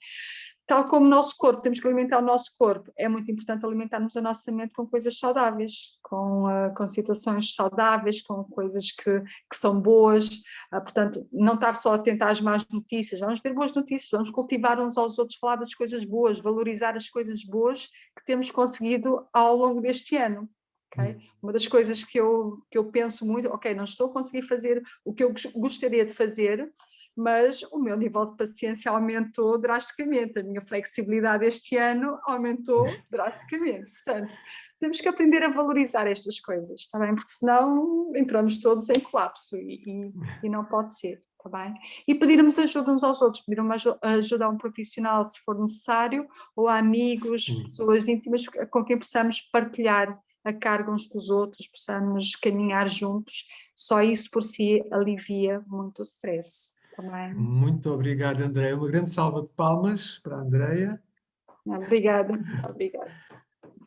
Speaker 3: Tal como o nosso corpo, temos que alimentar o nosso corpo, é muito importante alimentarmos a nossa mente com coisas saudáveis, com situações saudáveis, com coisas que são boas, portanto, não estar só atento às más notícias, vamos ver boas notícias, vamos cultivar uns aos outros, falar das coisas boas, valorizar as coisas boas que temos conseguido ao longo deste ano. Okay? Uma das coisas que eu penso muito, não estou a conseguir fazer o que eu gostaria de fazer, mas o meu nível de paciência aumentou drasticamente, a minha flexibilidade este ano aumentou drasticamente, portanto, temos que aprender a valorizar estas coisas, está bem? Porque senão entramos todos em colapso e não pode ser, está bem? E pedirmos ajuda uns aos outros, pedir ajuda a um profissional se for necessário, ou a amigos, pessoas íntimas com quem possamos partilhar a carga uns dos outros, possamos caminhar juntos, só isso por si alivia muito o stress. Também.
Speaker 2: Muito obrigado, Andreia. Uma grande salva de palmas para a Andreia.
Speaker 3: Obrigada.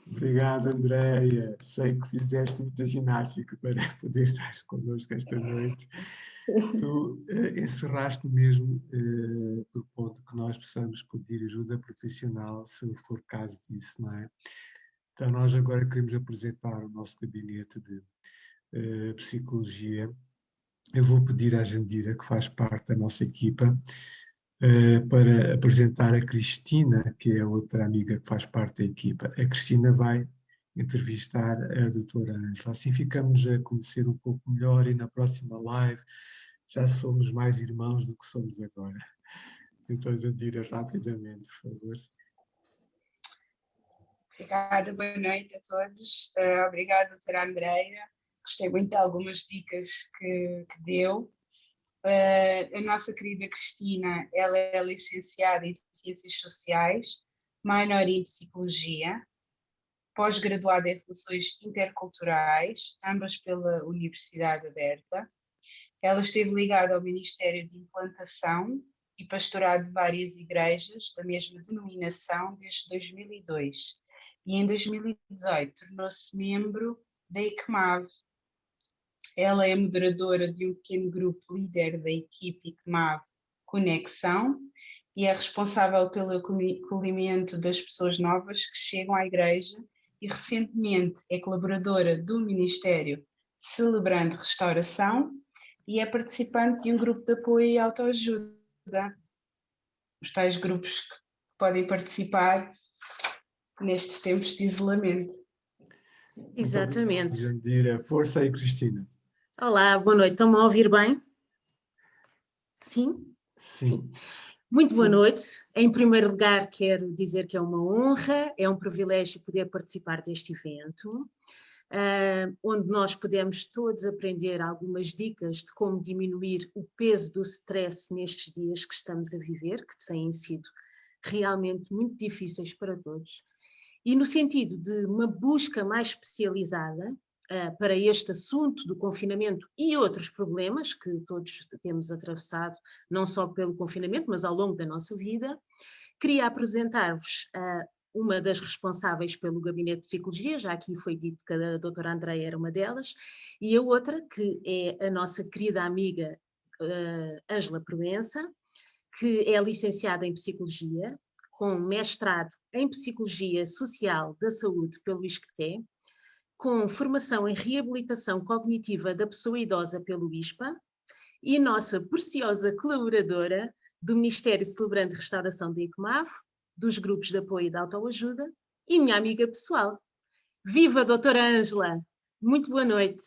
Speaker 2: Obrigado, Andreia. Sei que fizeste muita ginástica para poder estar connosco esta noite. Tu encerraste mesmo do ponto que nós possamos pedir ajuda profissional, se for caso disso, não é? Então, nós agora queremos apresentar o nosso gabinete de psicologia. Eu vou pedir à Jandira, que faz parte da nossa equipa, para apresentar a Cristina, que é a outra amiga que faz parte da equipa. A Cristina vai entrevistar a doutora Ângela. Assim ficamos a conhecer um pouco melhor e na próxima live já somos mais irmãos do que somos agora. Então, Jandira, rapidamente, por favor.
Speaker 4: Obrigada, boa noite a todos. Obrigada, doutora Andreia. Gostei muito de algumas dicas que deu. A nossa querida Cristina, ela é licenciada em Ciências Sociais, minor em Psicologia, pós-graduada em Relações Interculturais, ambas pela Universidade Aberta. Ela esteve ligada ao Ministério de Implantação e Pastorado de várias igrejas da mesma denominação desde 2002 e em 2018 tornou-se membro da ICMAV. Ela é moderadora de um pequeno grupo líder da equipe ICMAV Conexão e é responsável pelo acolhimento das pessoas novas que chegam à igreja e recentemente é colaboradora do Ministério Celebrando Restauração e é participante de um grupo de apoio e autoajuda. Os tais grupos que podem participar nestes tempos de isolamento.
Speaker 5: Exatamente.
Speaker 2: Jandira, força aí, Cristina.
Speaker 5: Olá, boa noite. Estão-me a ouvir bem? Sim?
Speaker 2: Sim.
Speaker 5: Muito boa noite. Em primeiro lugar, quero dizer que é uma honra, é um privilégio poder participar deste evento, onde nós podemos todos aprender algumas dicas de como diminuir o peso do stress nestes dias que estamos a viver, que têm sido realmente muito difíceis para todos. E no sentido de uma busca mais especializada para este assunto do confinamento e outros problemas que todos temos atravessado, não só pelo confinamento, mas ao longo da nossa vida, queria apresentar-vos uma das responsáveis pelo Gabinete de Psicologia, já aqui foi dito que a doutora Andreia era uma delas, e a outra, que é a nossa querida amiga Ângela Proença, que é licenciada em Psicologia, com mestrado em Psicologia Social da Saúde pelo ISCTE, com formação em Reabilitação Cognitiva da Pessoa Idosa pelo ISPA, e nossa preciosa colaboradora do Ministério Celebrando Restauração de ICMAV, dos grupos de apoio e de autoajuda, e minha amiga pessoal. Viva, doutora Ângela! Muito boa noite.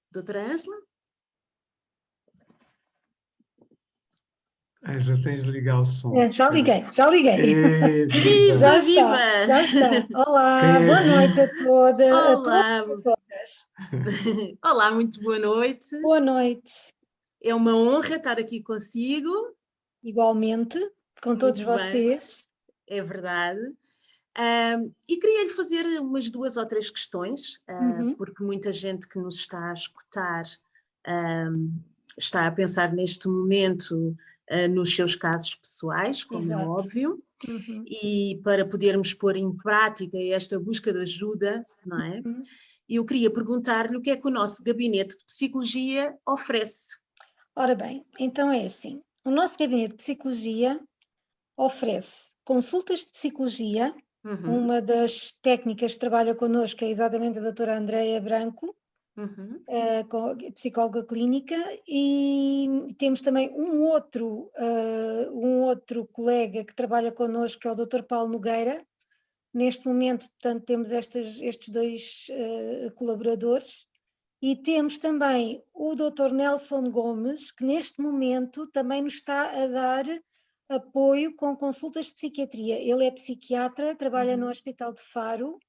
Speaker 5: Doutora Ângela?
Speaker 2: Ângela, tens de ligar o som.
Speaker 6: Já liguei, já liguei.
Speaker 2: Viva!
Speaker 6: Já
Speaker 5: Viva!
Speaker 6: está, já está. Olá,
Speaker 2: Quem é
Speaker 6: boa
Speaker 2: vivo?
Speaker 6: noite a todas, a todos
Speaker 5: Olá!
Speaker 6: e a todas.
Speaker 5: Olá, muito boa noite.
Speaker 6: Boa noite,
Speaker 5: É uma honra estar aqui consigo.
Speaker 6: igualmente, com todos
Speaker 5: Muito bem.
Speaker 6: vocês.
Speaker 5: É verdade. E queria-lhe fazer umas 2 ou 3 questões, porque muita gente que nos está a escutar está a pensar neste momento nos seus casos pessoais, como é
Speaker 6: Exato.
Speaker 5: óbvio, e para podermos pôr em prática esta busca de ajuda, não é? Eu queria perguntar-lhe o que é que o nosso Gabinete de Psicologia oferece.
Speaker 6: Ora bem, então é assim, o nosso Gabinete de Psicologia oferece consultas de psicologia. Uma das técnicas que trabalha connosco é exatamente a doutora Andreia Branco, psicóloga clínica, e temos também um outro colega que trabalha connosco, que é o Dr. Paulo Nogueira. Neste momento, portanto, temos estes 2 colaboradores, e temos também o Dr. Nelson Gomes, que neste momento também nos está a dar apoio com consultas de psiquiatria. Ele é psiquiatra, trabalha no Hospital de Faro,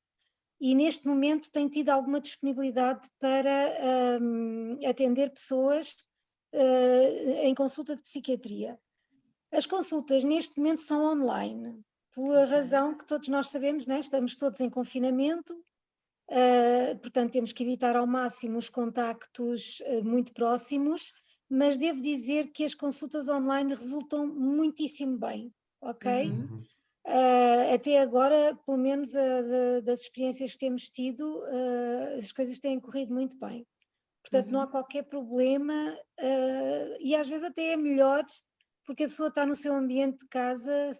Speaker 6: e neste momento tem tido alguma disponibilidade para atender pessoas em consulta de psiquiatria. As consultas neste momento são online, pela razão que todos nós sabemos, né? Estamos todos em confinamento, portanto temos que evitar ao máximo os contactos muito próximos, mas devo dizer que as consultas online resultam muitíssimo bem, ok? Até agora, pelo menos das experiências que temos tido, as coisas têm corrido muito bem. Portanto, não há qualquer problema, e às vezes até é melhor, porque a pessoa está no seu ambiente de casa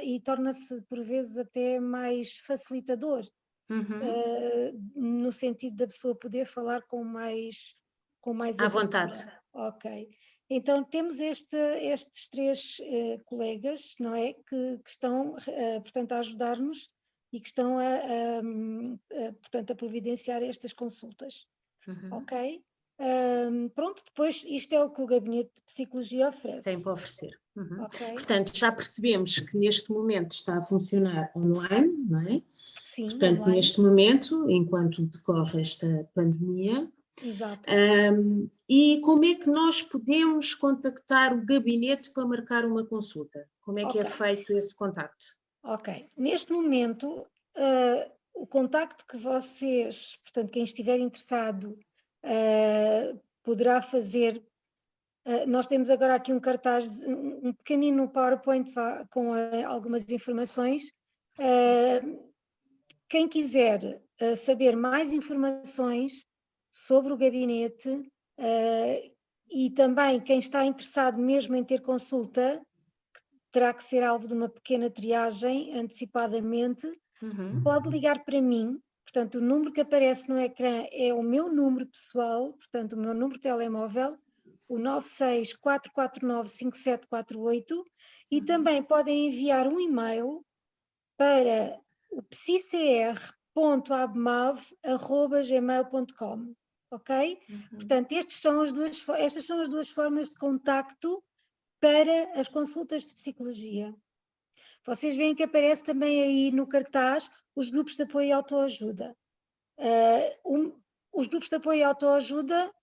Speaker 6: e torna-se por vezes até mais facilitador, no sentido da pessoa poder falar com mais
Speaker 5: À vontade.
Speaker 6: Ok. Então temos estes 3 colegas, não é, que estão, portanto, a ajudar-nos e que estão portanto, a providenciar estas consultas. Ok? Pronto, depois isto é o que o Gabinete de Psicologia oferece.
Speaker 5: Tem para oferecer.
Speaker 6: Ok?
Speaker 5: Portanto, já percebemos que neste momento está a funcionar online, não é?
Speaker 6: Sim,
Speaker 5: portanto,
Speaker 6: online.
Speaker 5: neste momento, enquanto decorre esta pandemia.
Speaker 6: Exato.
Speaker 5: E como é que nós podemos contactar o gabinete para marcar uma consulta? Como é que é feito esse contacto?
Speaker 6: Ok. Neste momento, o contacto que vocês, portanto, quem estiver interessado, poderá fazer. Nós temos agora aqui um cartaz, um pequenino PowerPoint com algumas informações. Quem quiser saber mais informações sobre o gabinete e também quem está interessado mesmo em ter consulta, terá que ser alvo de uma pequena triagem antecipadamente, pode ligar para mim. Portanto, o número que aparece no ecrã é o meu número pessoal, portanto, o meu número de telemóvel, o 964495748, e também podem enviar um e-mail para o psicr.abmav@gmail.com, ok? Portanto, estas são as duas formas de contacto para as consultas de psicologia. Vocês veem que aparece também aí no cartaz os grupos de apoio e autoajuda. Os grupos de apoio e autoajuda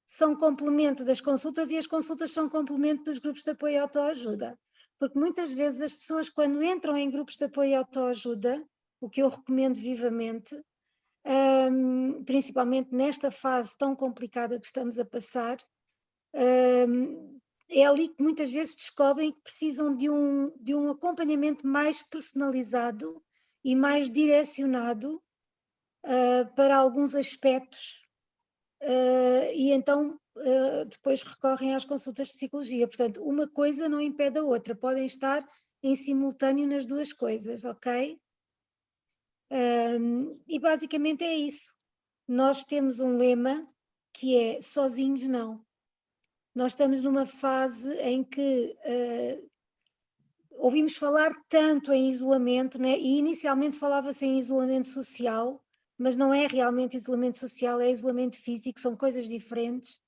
Speaker 6: são complemento das consultas e as consultas são complemento dos grupos de apoio e autoajuda. Porque muitas vezes as pessoas, quando entram em grupos de apoio e autoajuda, o que eu recomendo vivamente, principalmente nesta fase tão complicada que estamos a passar, é ali que muitas vezes descobrem que precisam de um acompanhamento mais personalizado e mais direcionado para alguns aspectos, e então depois recorrem às consultas de psicologia. Portanto, uma coisa não impede a outra, podem estar em simultâneo nas duas coisas, ok? E basicamente é isso. Nós temos um lema que é sozinhos não. Nós estamos numa fase em que ouvimos falar tanto em isolamento, né? E inicialmente falava-se em isolamento social, mas não é realmente isolamento social, é isolamento físico, são coisas diferentes.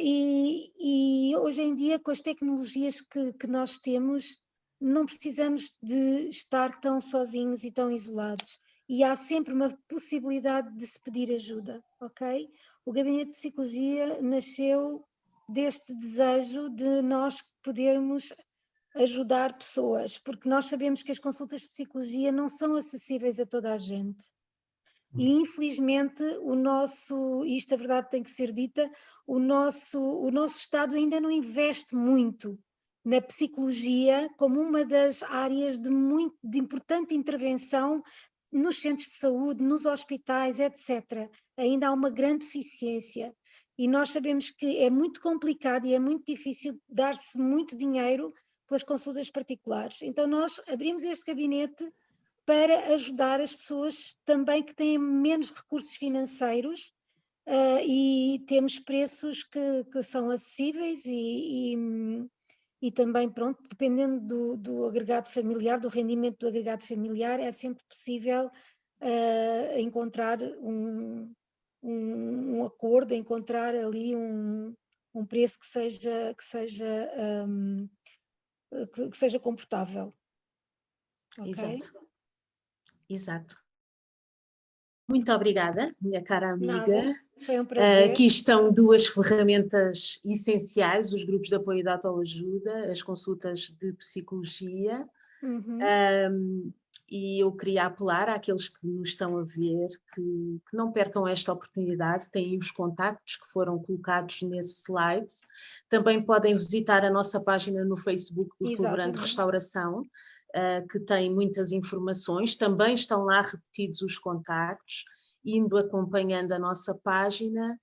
Speaker 6: E hoje em dia, com as tecnologias que nós temos, não precisamos de estar tão sozinhos e tão isolados. E há sempre uma possibilidade de se pedir ajuda, ok? O Gabinete de Psicologia nasceu deste desejo de nós podermos ajudar pessoas, porque nós sabemos que as consultas de psicologia não são acessíveis a toda a gente. E infelizmente isto a verdade tem que ser dita, o nosso Estado ainda não investe muito na psicologia como uma das áreas de importante intervenção nos centros de saúde, nos hospitais, etc. Ainda há uma grande deficiência e nós sabemos que é muito complicado e é muito difícil dar-se muito dinheiro pelas consultas particulares. Então nós abrimos este gabinete para ajudar as pessoas também que têm menos recursos financeiros, e temos preços que são acessíveis e também, pronto, dependendo do agregado familiar, do rendimento do agregado familiar, é sempre possível encontrar um acordo, encontrar ali um preço que seja confortável. Okay?
Speaker 5: Exato. Muito obrigada, minha cara amiga.
Speaker 6: Nada, foi um prazer.
Speaker 5: Aqui estão duas ferramentas essenciais, os grupos de apoio de autoajuda, as consultas de psicologia. E eu queria apelar àqueles que nos estão a ver que não percam esta oportunidade, têm os contactos que foram colocados nesses slides. Também podem visitar a nossa página no Facebook do Celebrando Restauração, que tem muitas informações, também estão lá repetidos os contactos, indo acompanhando a nossa página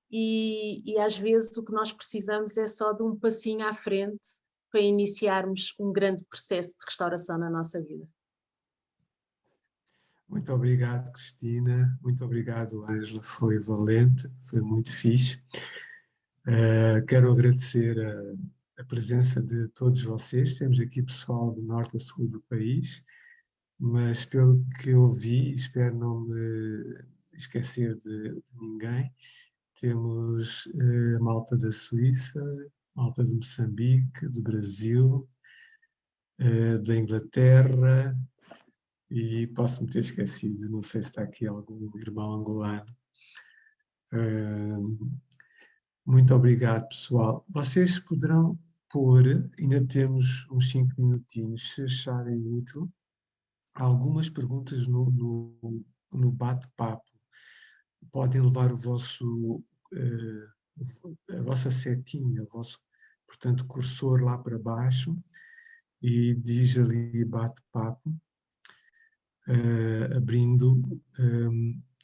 Speaker 5: e às vezes o que nós precisamos é só de um passinho à frente para iniciarmos um grande processo de restauração na nossa vida.
Speaker 2: Muito obrigado, Cristina. Muito obrigado, Ângela. Foi valente, foi muito fixe. Quero agradecer a presença de todos vocês. Temos aqui pessoal de norte a sul do país, mas pelo que eu vi, espero não me esquecer de ninguém, temos a malta da Suíça, malta de Moçambique, do Brasil, da Inglaterra, e posso-me ter esquecido, não sei se está aqui algum irmão angolano. Muito obrigado, pessoal. Vocês propor, ainda temos uns 5 minutinhos, se acharem útil, algumas perguntas no bate-papo. Podem levar a vossa setinha, o vosso, portanto, cursor lá para baixo e diz ali bate-papo, abrindo.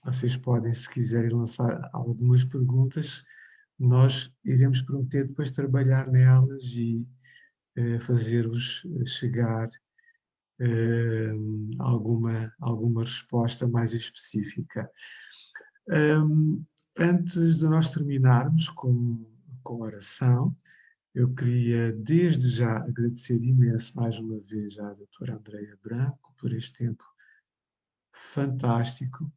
Speaker 2: Vocês podem, se quiserem, lançar algumas perguntas. Nós iremos prometer depois trabalhar nelas e fazer-vos chegar alguma resposta mais específica. Antes de nós terminarmos com a oração, eu queria desde já agradecer imenso mais uma vez à doutora Andreia Branco por este tempo fantástico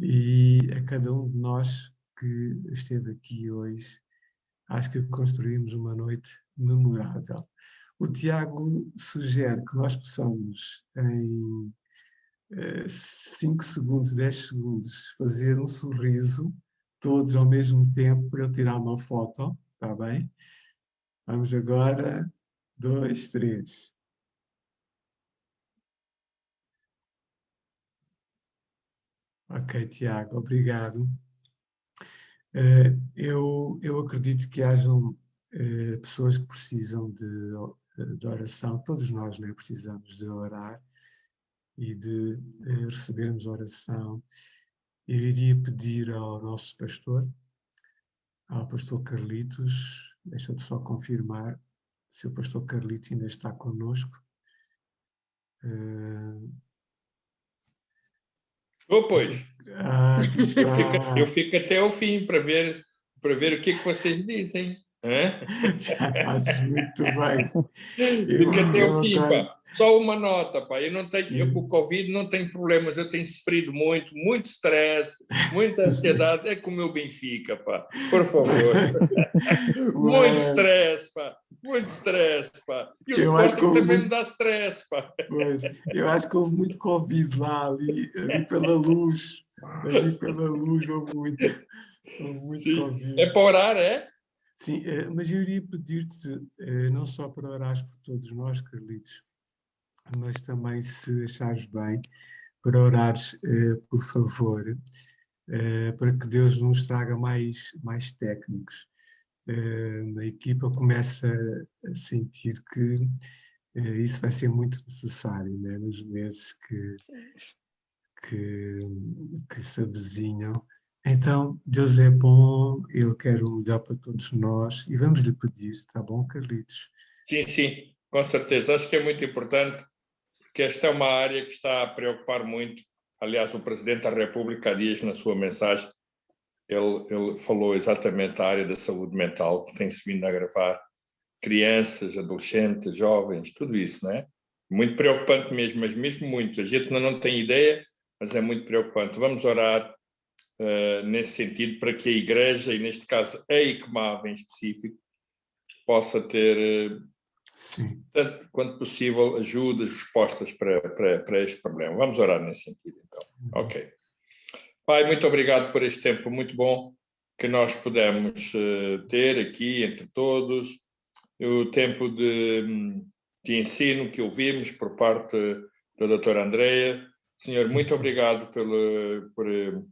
Speaker 2: e a cada um de nós que esteve aqui hoje. Acho que construímos uma noite memorável. O Tiago sugere que nós possamos, em 5 segundos, 10 segundos, fazer um sorriso, todos ao mesmo tempo, para eu tirar uma foto, está bem? Vamos agora, 2, 3. Ok, Tiago, obrigado. Eu acredito que hajam pessoas que precisam de oração, todos nós, né, precisamos de orar e de recebermos oração. Eu iria pedir ao nosso pastor, ao pastor Carlitos, deixa-me só confirmar se o pastor Carlitos ainda está connosco.
Speaker 7: Pois,
Speaker 2: Aqui está.
Speaker 7: eu fico até ao fim para ver o que é que vocês dizem.
Speaker 2: Fazes muito bem.
Speaker 7: Fica até ao fim,
Speaker 2: agora...
Speaker 7: pá. Só uma nota, pá. Eu com o Covid não tenho problemas, eu tenho sofrido muito stress, muita ansiedade. É como o Benfica, pá. Por favor. Muito stress, pá. Muito stress, pá. E o Sporting também me dá stress, pá.
Speaker 2: Pois, eu acho que houve muito Covid lá, ali pela luz. Ali pela luz houve muito
Speaker 7: Sim.
Speaker 2: Covid.
Speaker 7: É para orar, é?
Speaker 2: Sim, mas eu iria pedir-te, não só para orares por todos nós, Carlitos, mas também, se achares bem, para orares, por favor, para que Deus nos traga mais técnicos. A equipa começa a sentir que isso vai ser muito necessário, né, nos meses que se avizinham. Então, Deus é bom, Ele quer o melhor para todos nós e vamos lhe pedir, está bom, Carlitos?
Speaker 7: Sim, com certeza. Acho que é muito importante, porque esta é uma área que está a preocupar muito. Aliás, o Presidente da República, há dias, na sua mensagem, ele falou exatamente da área da saúde mental, que tem-se vindo a agravar. Crianças, adolescentes, jovens, tudo isso, não é? Muito preocupante mesmo, mas mesmo muito. A gente não tem ideia, mas é muito preocupante. Vamos orar nesse sentido para que a Igreja, e neste caso a ICMAV em específico, possa ter, tanto quanto possível, ajudas, respostas para este problema. Vamos orar nesse sentido, então. Ok. Pai, muito obrigado por este tempo muito bom que nós pudemos ter aqui entre todos, o tempo de ensino que ouvimos por parte da doutora Andreia. Senhor, muito obrigado por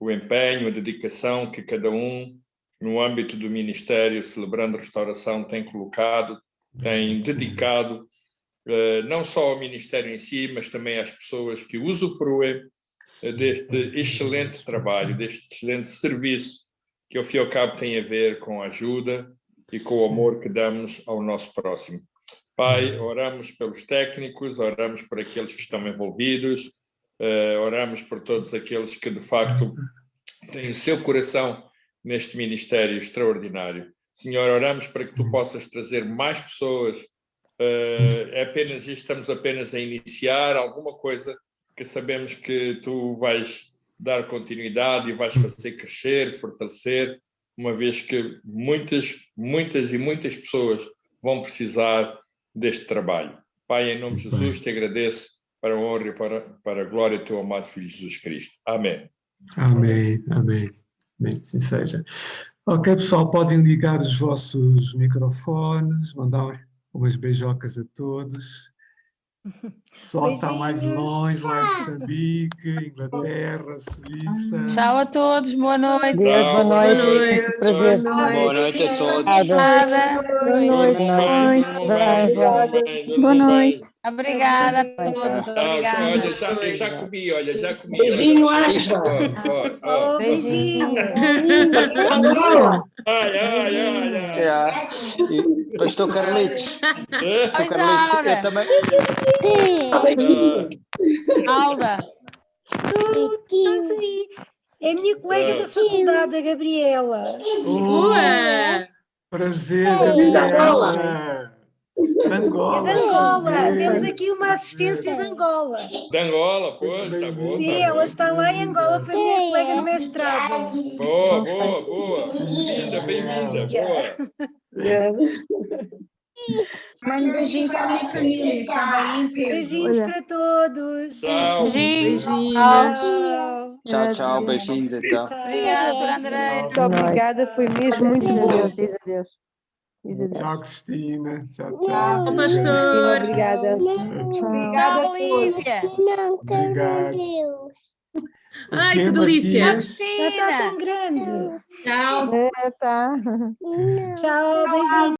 Speaker 7: o empenho, a dedicação que cada um, no âmbito do Ministério Celebrando Restauração, tem colocado, tem dedicado, não só ao Ministério em si, mas também às pessoas que usufruem deste excelente trabalho, deste excelente serviço, que ao fim e ao cabo tem a ver com a ajuda e com o amor que damos ao nosso próximo. Pai, oramos pelos técnicos, oramos por aqueles que estão envolvidos, oramos por todos aqueles que, de facto, têm o seu coração neste ministério extraordinário. Senhor, oramos para que tu possas trazer mais pessoas. Estamos apenas a iniciar alguma coisa que sabemos que tu vais dar continuidade e vais fazer crescer, fortalecer, uma vez que muitas pessoas vão precisar deste trabalho. Pai, em nome de Jesus, te agradeço para a honra e para a glória do teu amado Filho Jesus Cristo. Amém.
Speaker 2: Amém, amém. Amém, assim seja. Ok, pessoal, podem ligar os vossos microfones, mandar umas beijocas a todos. Pessoal que está mais
Speaker 6: Beijinhos.
Speaker 2: longe, lá em Moçambique, Inglaterra, Suíça.
Speaker 8: Tchau a todos, boa noite.
Speaker 9: Deus, boa noite.
Speaker 5: noite.
Speaker 9: Prazer.
Speaker 10: Boa noite a todos.
Speaker 8: Obrigada.
Speaker 9: Boa noite.
Speaker 7: Durmam bem, durmam bem, durmam bem.
Speaker 8: Obrigada a todos.
Speaker 7: Tchau,
Speaker 8: Obrigada.
Speaker 7: olha, já comi, olha, já comi.
Speaker 10: Beijinho, Anja.
Speaker 6: Oh, beijinho.
Speaker 10: É. E Pastor Carlitos. Pastor
Speaker 8: Oi,
Speaker 10: Carlitos,
Speaker 8: Zaura.
Speaker 10: eu também.
Speaker 8: Alda.
Speaker 6: Estás aí. É a minha colega da faculdade, a Gabriela.
Speaker 5: Boa!
Speaker 2: Prazer, Gabriela. De
Speaker 6: É
Speaker 2: Angola.
Speaker 6: de Angola.
Speaker 2: prazer.
Speaker 6: Temos aqui uma assistência de Angola.
Speaker 7: De Angola, pois, está bom.
Speaker 6: Sim,
Speaker 7: tá
Speaker 6: ela
Speaker 7: bom.
Speaker 6: está lá em Angola, foi minha colega de mestrado.
Speaker 7: Boa, boa, boa. Bem-vinda, bem-vinda. Boa.
Speaker 4: Mãe, beijinho para a minha família, está bem em peso.
Speaker 6: Beijinhos para todos.
Speaker 7: Tchau.
Speaker 5: Beijinho.
Speaker 6: Tchau.
Speaker 10: Tchau, beijinhos então.
Speaker 8: Obrigada, doutora Andréia.
Speaker 9: Muito obrigada, foi mesmo muito bom. Diz adeus. Diz adeus.
Speaker 2: Tchau, Cristina. Tchau,
Speaker 5: Tchau,
Speaker 2: tchau.
Speaker 5: pastor.
Speaker 9: Obrigada.
Speaker 8: Tchau, Olívia.
Speaker 2: Obrigado.
Speaker 5: Ai,
Speaker 2: Ok,
Speaker 5: que delícia.
Speaker 2: Matias?
Speaker 6: Já está tão grande.
Speaker 5: Tchau.
Speaker 9: Tá.
Speaker 6: Tchau, beijinhos.